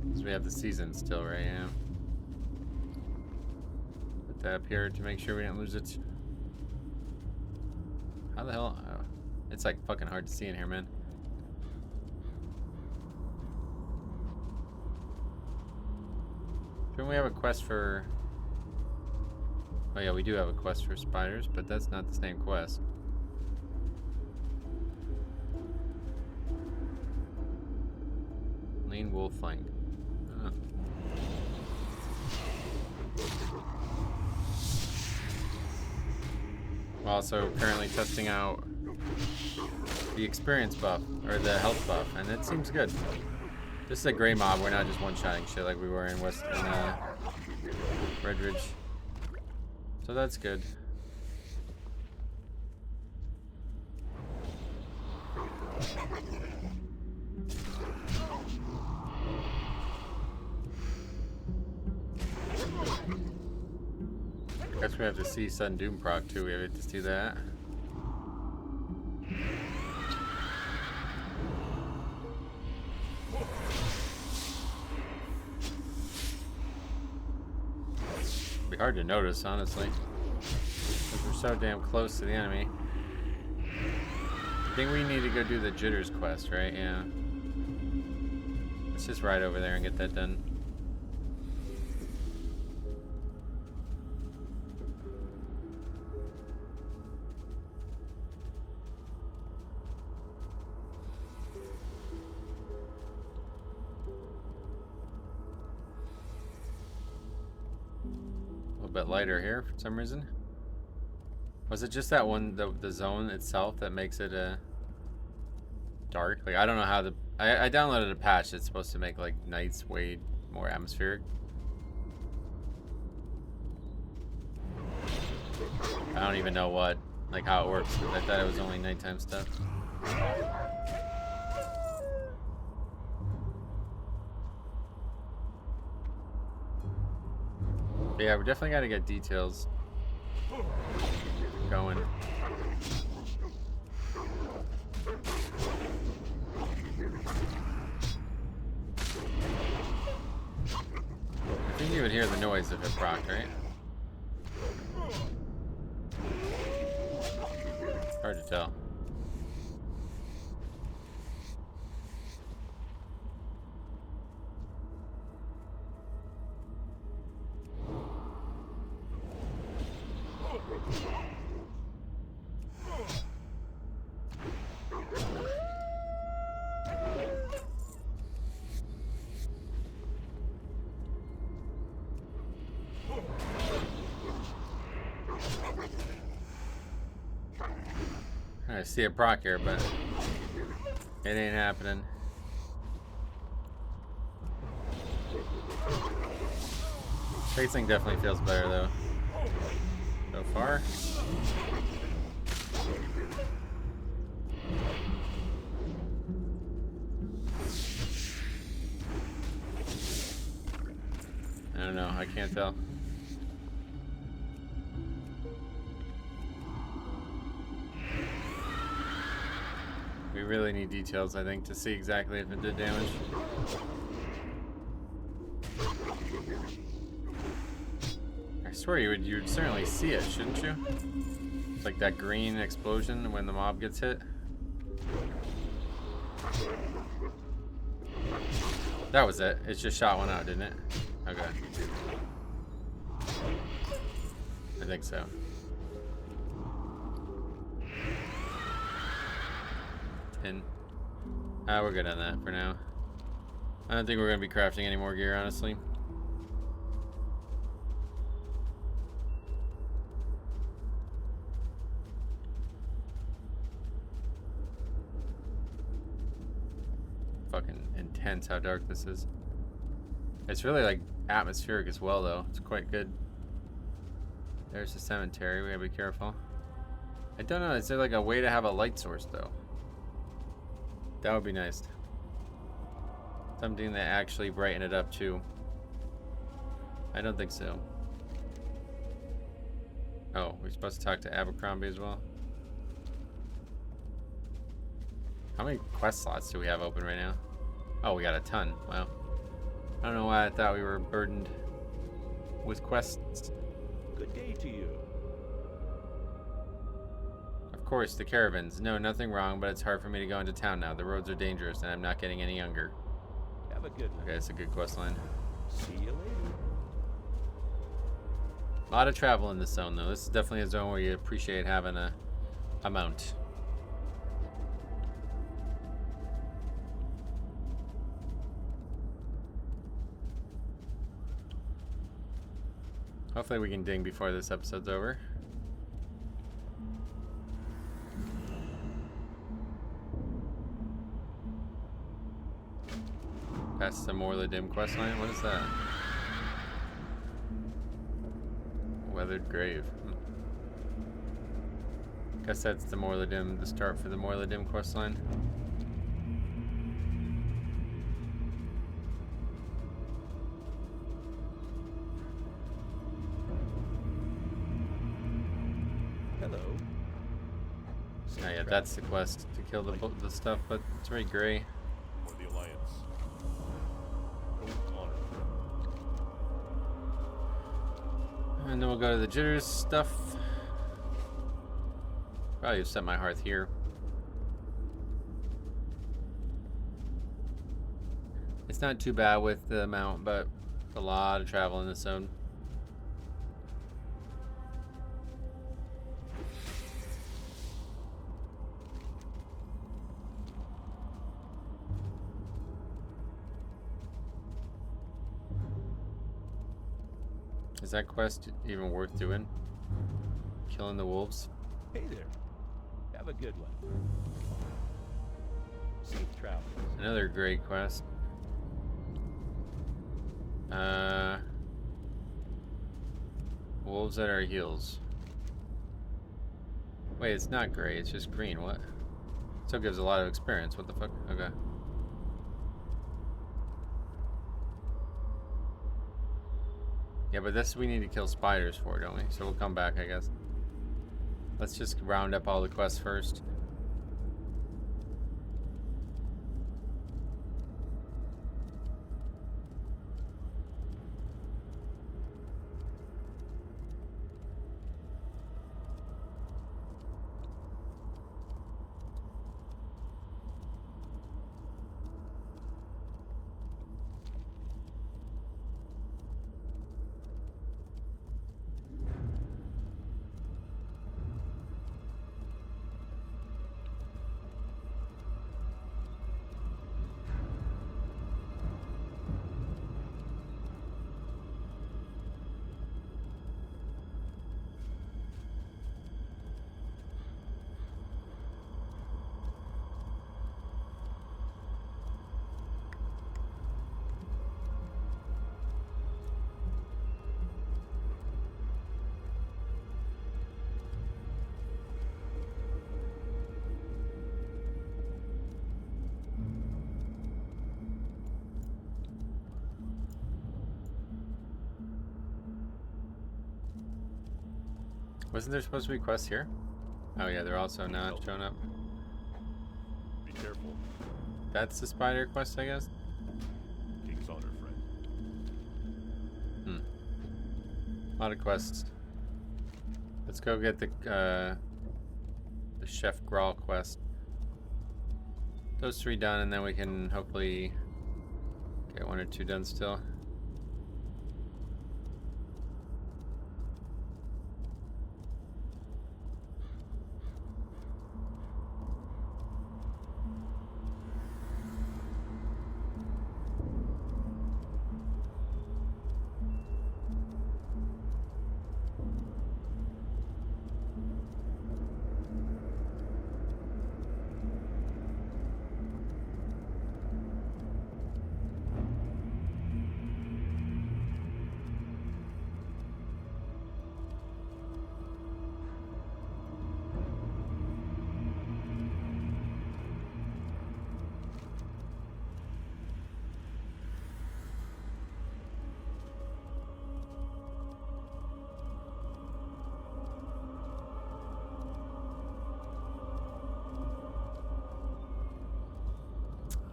Because we have the season still, right? Yeah. Put that up here to make sure we don't lose it. How the hell? Oh, it's like fucking hard to see in here, man. Shouldn't we have a quest for... Oh yeah, we do have a quest for spiders, but that's not the same quest. Lean wolf flank. Oh. We're also currently testing out the experience buff, or the health buff, and it seems good. This is a gray mob, we're not just one-shotting shit like we were in Red Ridge. So that's good. Guess we have to see Sudden Doom proc too, we have to see that. It'd be hard to notice, honestly, because we're so damn close to the enemy. I think we need to go do the Jitters quest, right? Yeah. Let's just ride over there and get that done. A little bit lighter here for some reason. Was it just that one, the zone itself, that makes it dark? Like, I don't know how the... I downloaded a patch that's supposed to make, like, nights way more atmospheric. I don't even know what, like, how it works. I thought it was only nighttime stuff. But yeah, we definitely got to get details going. I think you would hear the noise if it procced, right? Hard to tell. I see a proc here, but it ain't happening. Facing definitely feels better though. So far. I don't know, I can't tell. We really need details, I think, to see exactly if it did damage. I swear you'd certainly see it, shouldn't you? It's like that green explosion when the mob gets hit. That was it. It just shot one out, didn't it? Okay. I think so. We're good on that for now. I don't think we're going to be crafting any more gear, honestly. Fucking intense how dark this is. It's really like atmospheric as well though. It's quite good. There's the cemetery. We gotta be careful. I don't know. Is there like a way to have a light source though? That would be nice. Something that actually brighten it up too. I don't think so. Oh, we're supposed to talk to Abercrombie as well. How many quest slots do we have open right now? Oh, we got a ton. Wow. I don't know why I thought we were burdened with quests. Good day to you. Of course, the caravans. No, nothing wrong, but it's hard for me to go into town now. The roads are dangerous, and I'm not getting any younger. Have a good night. Okay, that's a good quest line. See you later. A lot of travel in this zone, though. This is definitely a zone where you appreciate having a mount. Hopefully we can ding before this episode's over. That's the Morladim questline. What is that? Weathered Grave. Guess that's the Morladim, the start for the Morladim questline. Hello. Oh yeah, that's the quest to kill the stuff, but it's very gray. For the Alliance. Go with honor, friend. And then we'll go to the jitters stuff. Probably set my hearth here. It's not too bad with the amount, but a lot of travel in this zone. Is that quest even worth doing? Killing the wolves? Hey there. Have a good one. Safe travels. Another great quest. Wolves at our heels. Wait, it's not gray, it's just green. What? Still gives a lot of experience. What the fuck? Okay. Yeah, but this we need to kill spiders for, don't we? So we'll come back, I guess. Let's just round up all the quests first. Wasn't there supposed to be quests here? Oh yeah, they're also not showing up. Be careful. That's the spider quest, I guess? King's honor, friend. A lot of quests. Let's go get the Chef Grawl quest. Those 3 done, and then we can hopefully get 1 or 2 done still.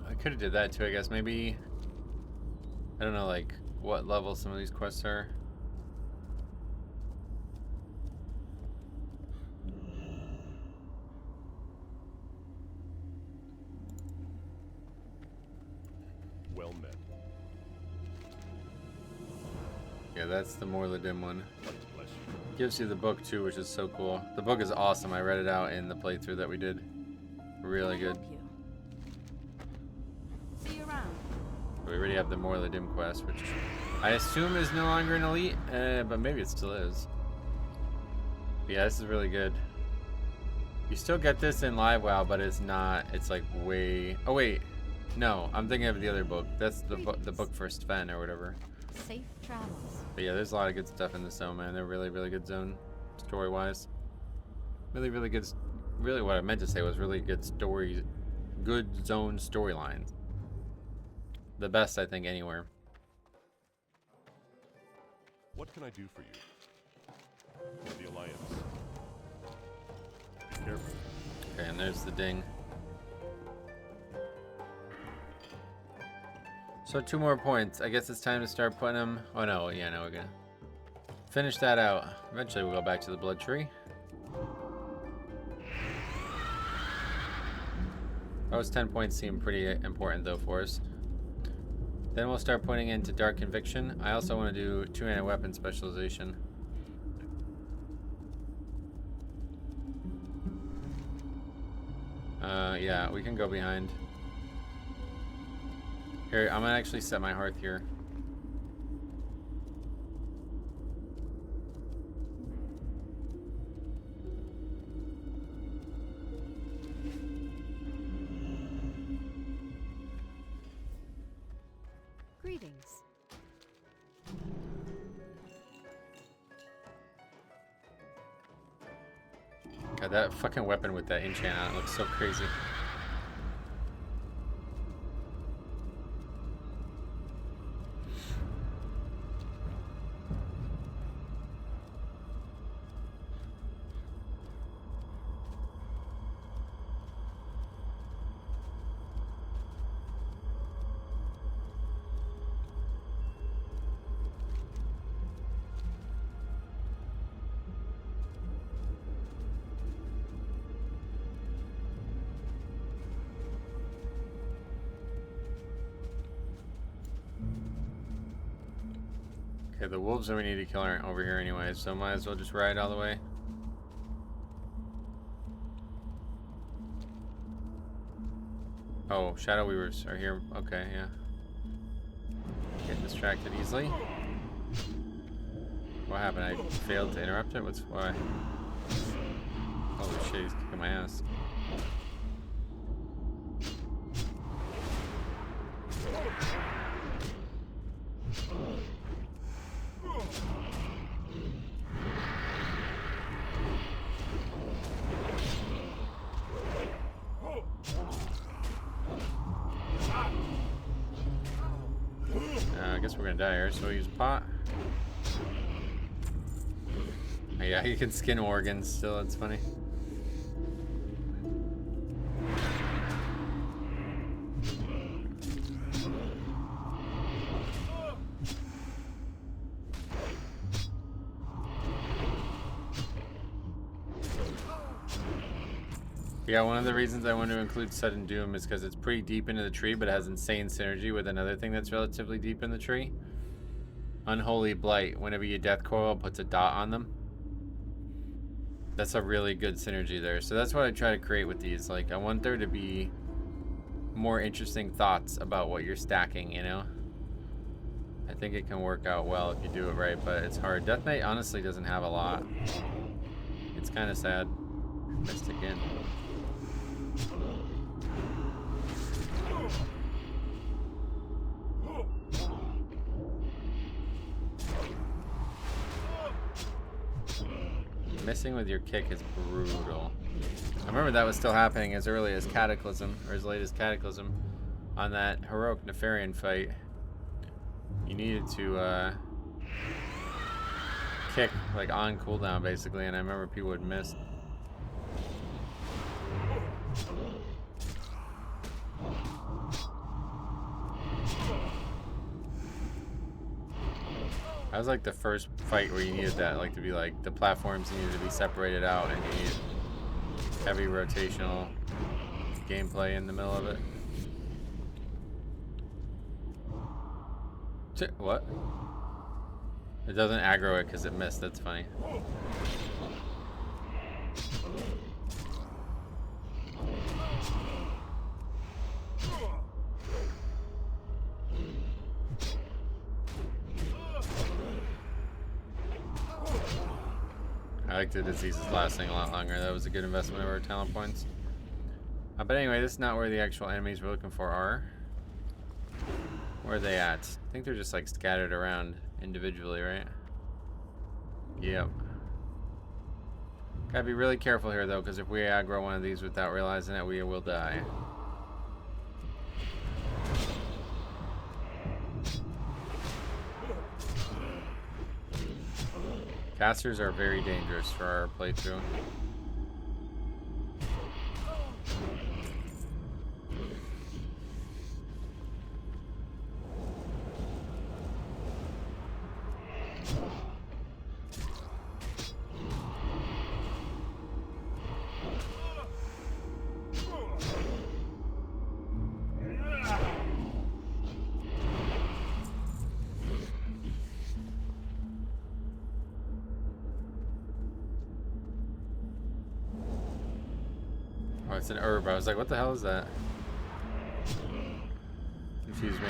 I could have did that too, I guess. Maybe, I don't know, like, what level some of these quests are. Well met. Yeah, that's the Morladim one. Let's bless Gives you the book too, which is so cool. The book is awesome. I read it out in the playthrough that we did. Really good. Help you. See you around. We already have the More of the Dim quest, which I assume is no longer an elite, but maybe it still is. But yeah, this is really good. You still get this in Live WoW, but it's not. It's like way. Oh wait, no, I'm thinking of the other book. That's the book for Sven or whatever. Safe travels. But yeah, there's a lot of good stuff in the zone, man. They're really, really good zone, story-wise. Really, really good. Really, what I meant to say was really good stories, good zone storylines. The best, I think, anywhere. What can I do for you? The Alliance. Be careful. Okay, and there's the ding. So 2 more points. I guess it's time to start putting them. Oh no, yeah, no, we're gonna finish that out. Eventually, we'll go back to the blood tree. Those 10 points seem pretty important though for us. Then we'll start putting into Dark Conviction. I also want to do 2-handed weapon specialization. Yeah, we can go behind. Here, I'm gonna actually set my hearth here. Greetings. God, that fucking weapon with that enchant on it looks so crazy. Okay, the wolves that we need to kill aren't over here anyway, so might as well just ride all the way. Oh, Shadow Weavers are here. Okay, yeah. Get distracted easily. What happened? I failed to interrupt it? What's why? Holy shit, he's kicking my ass. I guess we're gonna die here, so we use pot. Oh, yeah, he can skin organs still, it's funny. Yeah, one of the reasons I want to include Sudden Doom is because it's pretty deep into the tree, but it has insane synergy with another thing that's relatively deep in the tree. Unholy Blight. Whenever you death coil, puts a dot on them. That's a really good synergy there. So that's what I try to create with these. Like, I want there to be more interesting thoughts about what you're stacking, you know? I think it can work out well if you do it right, but it's hard. Death Knight honestly doesn't have a lot. It's kind of sad. Missed again. Missing with your kick is brutal. I remember that was still happening as early as Cataclysm, or as late as Cataclysm, on that heroic Nefarian fight. You needed to kick like on cooldown basically, and I remember people would miss. That was like the first fight where you needed that, like to be like the platforms needed to be separated out, and you needed heavy rotational gameplay in the middle of it. What? It doesn't aggro it because it missed. That's funny. I like the diseases lasting a lot longer. That was a good investment of our talent points. But anyway, this is not where the actual enemies we're looking for are. Where are they at? I think they're just like scattered around individually, right? Yep. Gotta be really careful here though, because if we aggro one of these without realizing it, we will die. Casters are very dangerous for our playthrough. Oh, it's an herb. I was like, what the hell is that? Confuse me.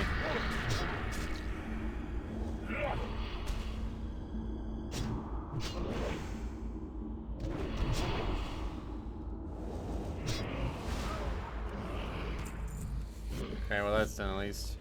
Okay, well that's done at least.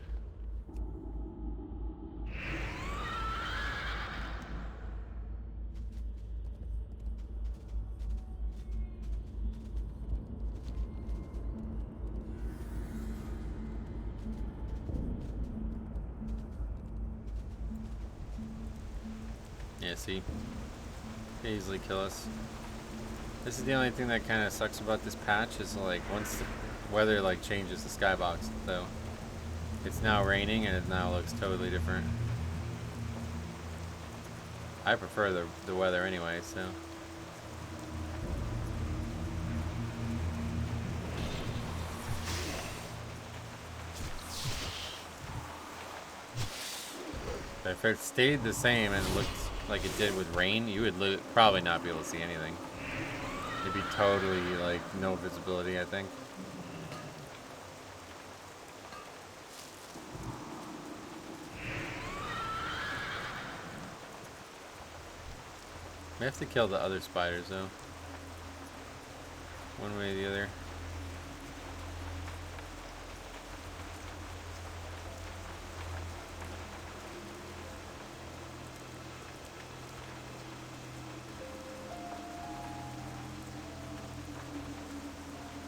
Yeah, see? They easily kill us. This is the only thing that kind of sucks about this patch is like once the weather like changes the skybox though. It's now raining and it now looks totally different. I prefer the weather anyway, so. If it stayed the same and looked like it did with rain, you would probably not be able to see anything. It'd be totally like no visibility, I think. We have to kill the other spiders though. One way or the other.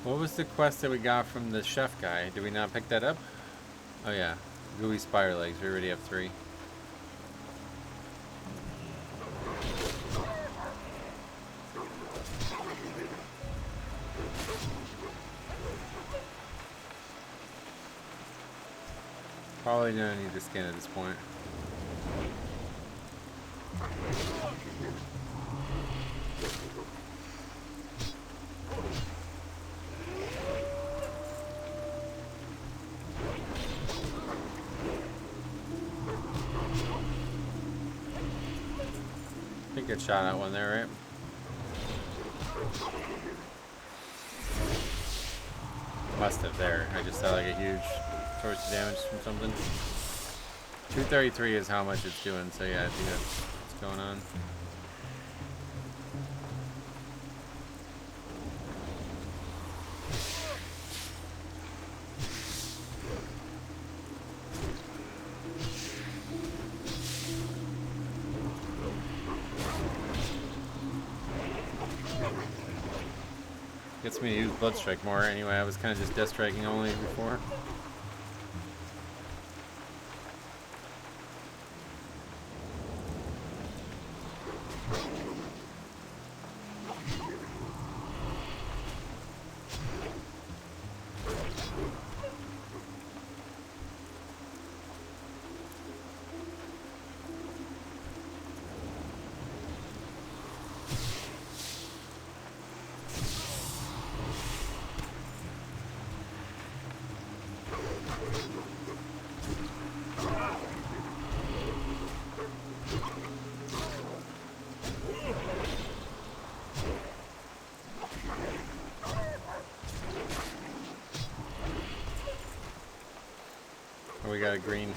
What was the quest that we got from the chef guy? Did we not pick that up? Oh yeah, gooey spider legs. We already have 3. Probably don't need the skin at this point. I think it shot at one there, right? Must have there. I just saw like a huge source of damage from something. 233 is how much it's doing, so yeah, I think that's what's going on. Gets me to use Blood Strike more anyway. I was kind of just Death Striking only before. green.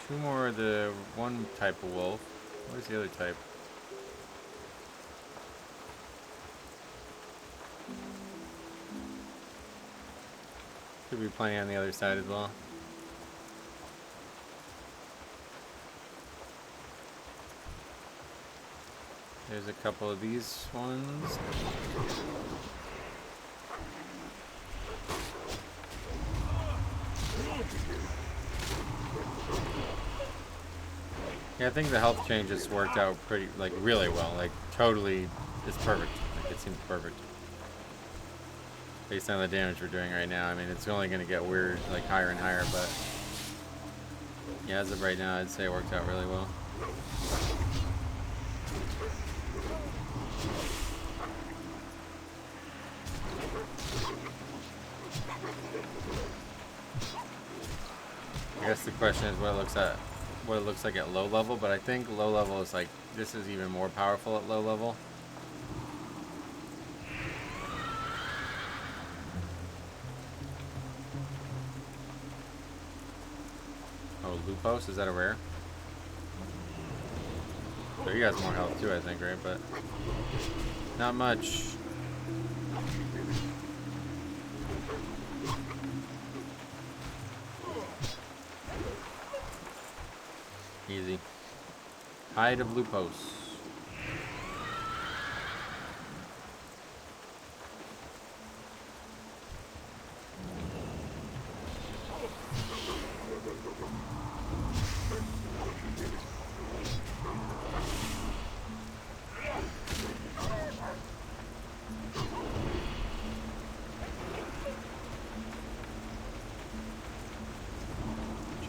Two more of the one type of wolf. Where's the other type? Could be plenty on the other side as well. There's a couple of these ones. Yeah, I think the health changes worked out pretty, like, really well. Like, totally, it's perfect. Like, it seems perfect. Based on the damage we're doing right now. I mean, it's only going to get weird, like, higher and higher, but... yeah, as of right now, I'd say it worked out really well. I guess the question is what it looks like at low level, but I think low level is like, this is even more powerful at low level. Oh, Lupos, is that a rare? So he has more health too, I think, right? But not much. Easy. Hide of Lupos.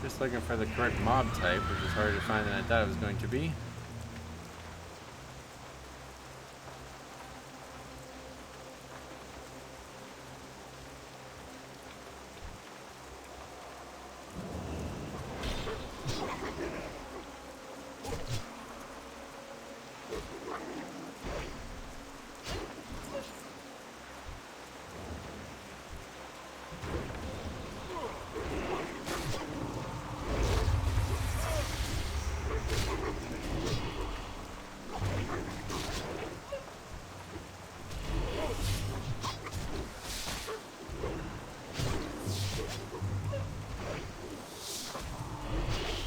Just looking for the correct mob type, which is harder to find than I thought it was going to be.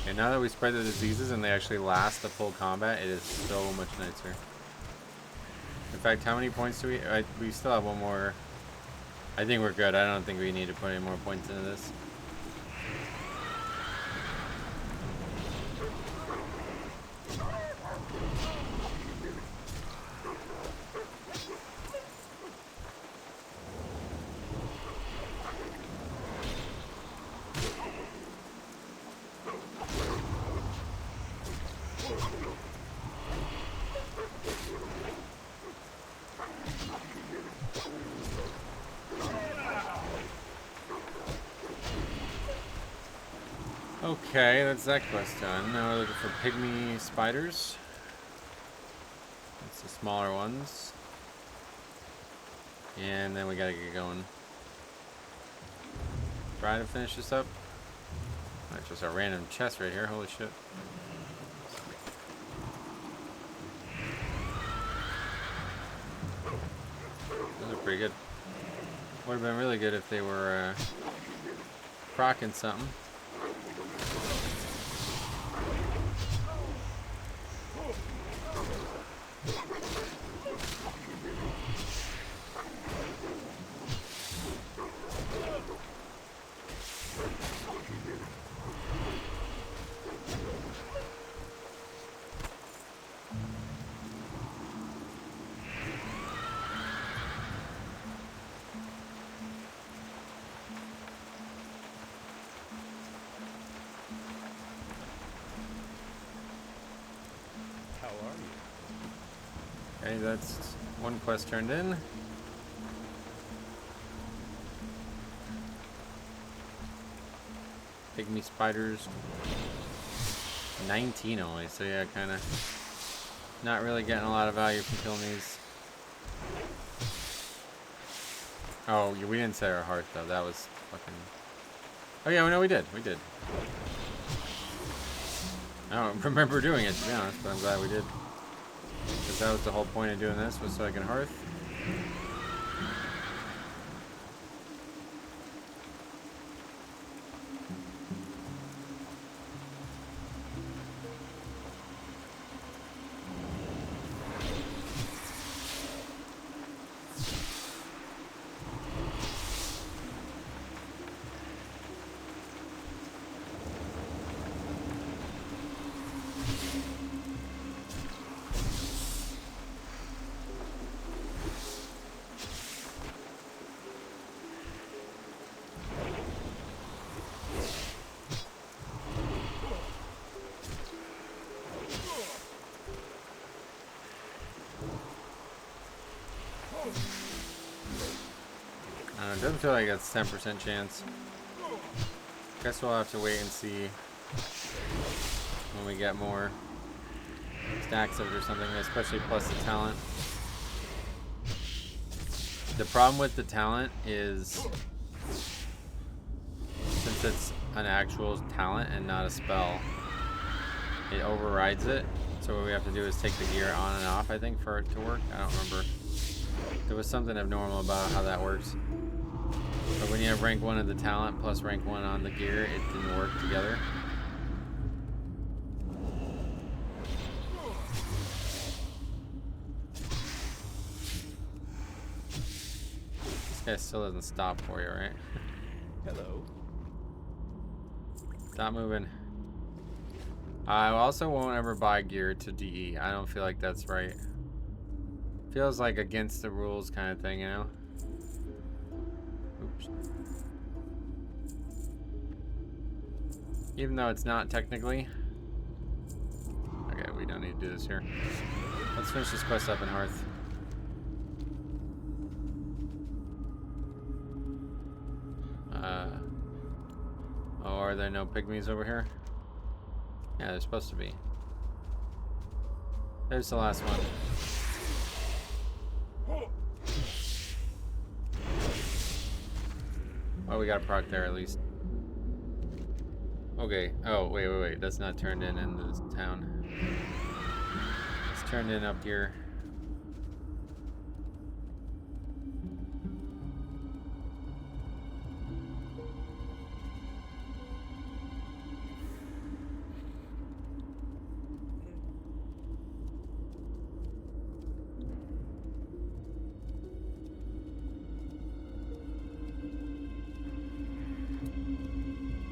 And now that we spread the diseases and they actually last the full combat, it is so much nicer. In fact, how many points do we... we still have one more. I think we're good. I don't think we need to put any more points into this. Okay, that's that quest done. Now we're looking for pygmy spiders. That's the smaller ones. And then we gotta get going. Try to finish this up. That's just a random chest right here. Holy shit. Those are pretty good. Would have been really good if they were procking something. are you? Okay, that's one quest turned in. Pygmy spiders. 19 only, so yeah, kind of not really getting a lot of value from killing these. Oh, yeah, we didn't set our heart though. That was fucking. Oh yeah, no, we did. We did. I don't remember doing it, to be honest, but I'm glad we did. Because that was the whole point of doing this, was so I can hearth. I don't know, it doesn't feel like it's 10% chance. Guess we'll have to wait and see when we get more stacks of it or something, especially plus the talent. The problem with the talent is, since it's an actual talent and not a spell, it overrides it. So what we have to do is take the gear on and off, I think, for it to work. I don't remember. There was something abnormal about how that works. But when you have rank 1 of the talent plus rank 1 on the gear, it didn't work together. This guy still doesn't stop for you, right? Hello. Stop moving. I also won't ever buy gear to DE. I don't feel like that's right. Feels like against the rules kind of thing, you know? Oops. Even though it's not technically. Okay, we don't need to do this here. Let's finish this quest up in Hearth. Oh, are there no pygmies over here? Yeah, there's supposed to be. There's the last one. Oh, we got a proc there at least. Okay. Oh, wait. That's not turned in this town. It's turned in up here.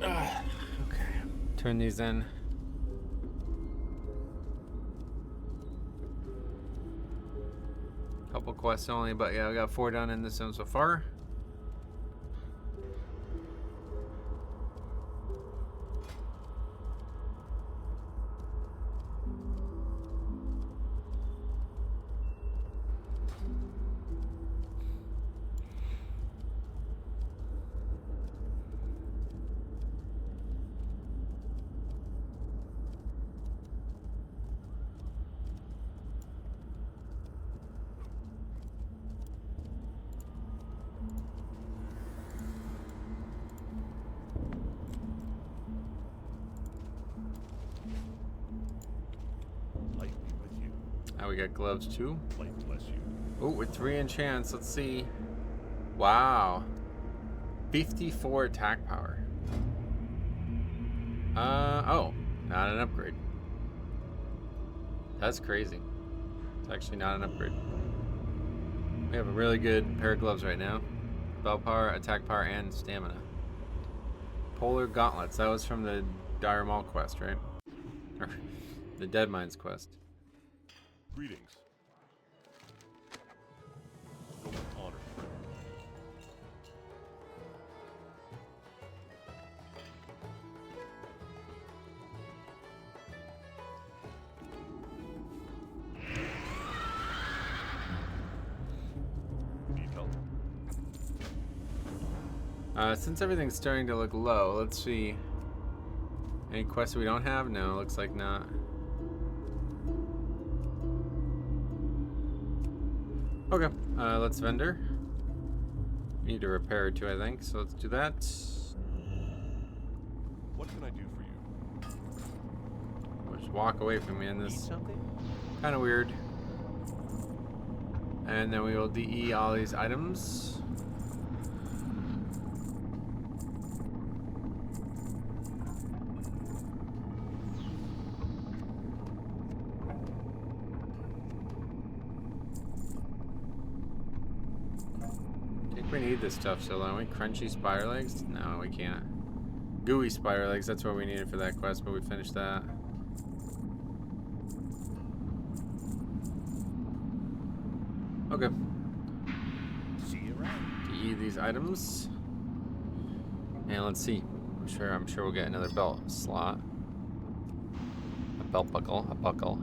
Okay. Turn these in. Couple quests only, but yeah, I got 4 done in this one so far. Light be with you. Now we got gloves too. Light bless you. Oh, with 3 enchants, let's see. Wow. 54 attack power. Oh, not an upgrade. That's crazy. It's actually not an upgrade. We have a really good pair of gloves right now. Spell power, attack power, and stamina. Polar gauntlets. That was from the Dire Maul quest, right? Or the Dead Mines quest. Greetings. Go with honor. Since everything's starting to look low, let's see. Any quests we don't have? No, looks like not. Okay, let's vendor. Need a repair or two, I think, so let's do that. What can I do for you? We'll just walk away from me in Need this. something? Kind of weird. And then we will DE all these items. I think we need this stuff, so don't we? Crunchy spider legs? No, we can't. Gooey spider legs, that's what we needed for that quest, but we finished that. Okay. See you around. DE these items. And let's see. I'm sure we'll get another belt slot. A belt buckle. A buckle.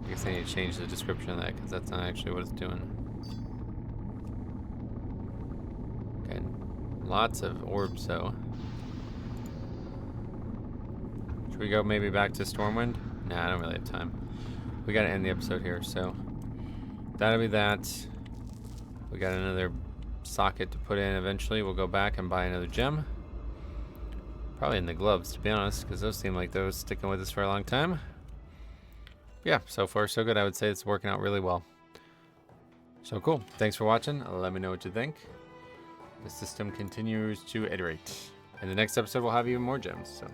I guess I need to change the description of that because that's not actually what it's doing. Okay. Lots of orbs though. Should we go maybe back to Stormwind? Nah, I don't really have time. We gotta end the episode here, so that'll be that. We got another socket to put in eventually. We'll go back and buy another gem. Probably in the gloves, to be honest, because those seem like those sticking with us for a long time. Yeah, so far so good. I would say it's working out really well. So cool. Thanks for watching. Let me know what you think. The system continues to iterate. In the next episode, we'll have even more gems. So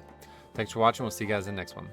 thanks for watching. We'll see you guys in the next one.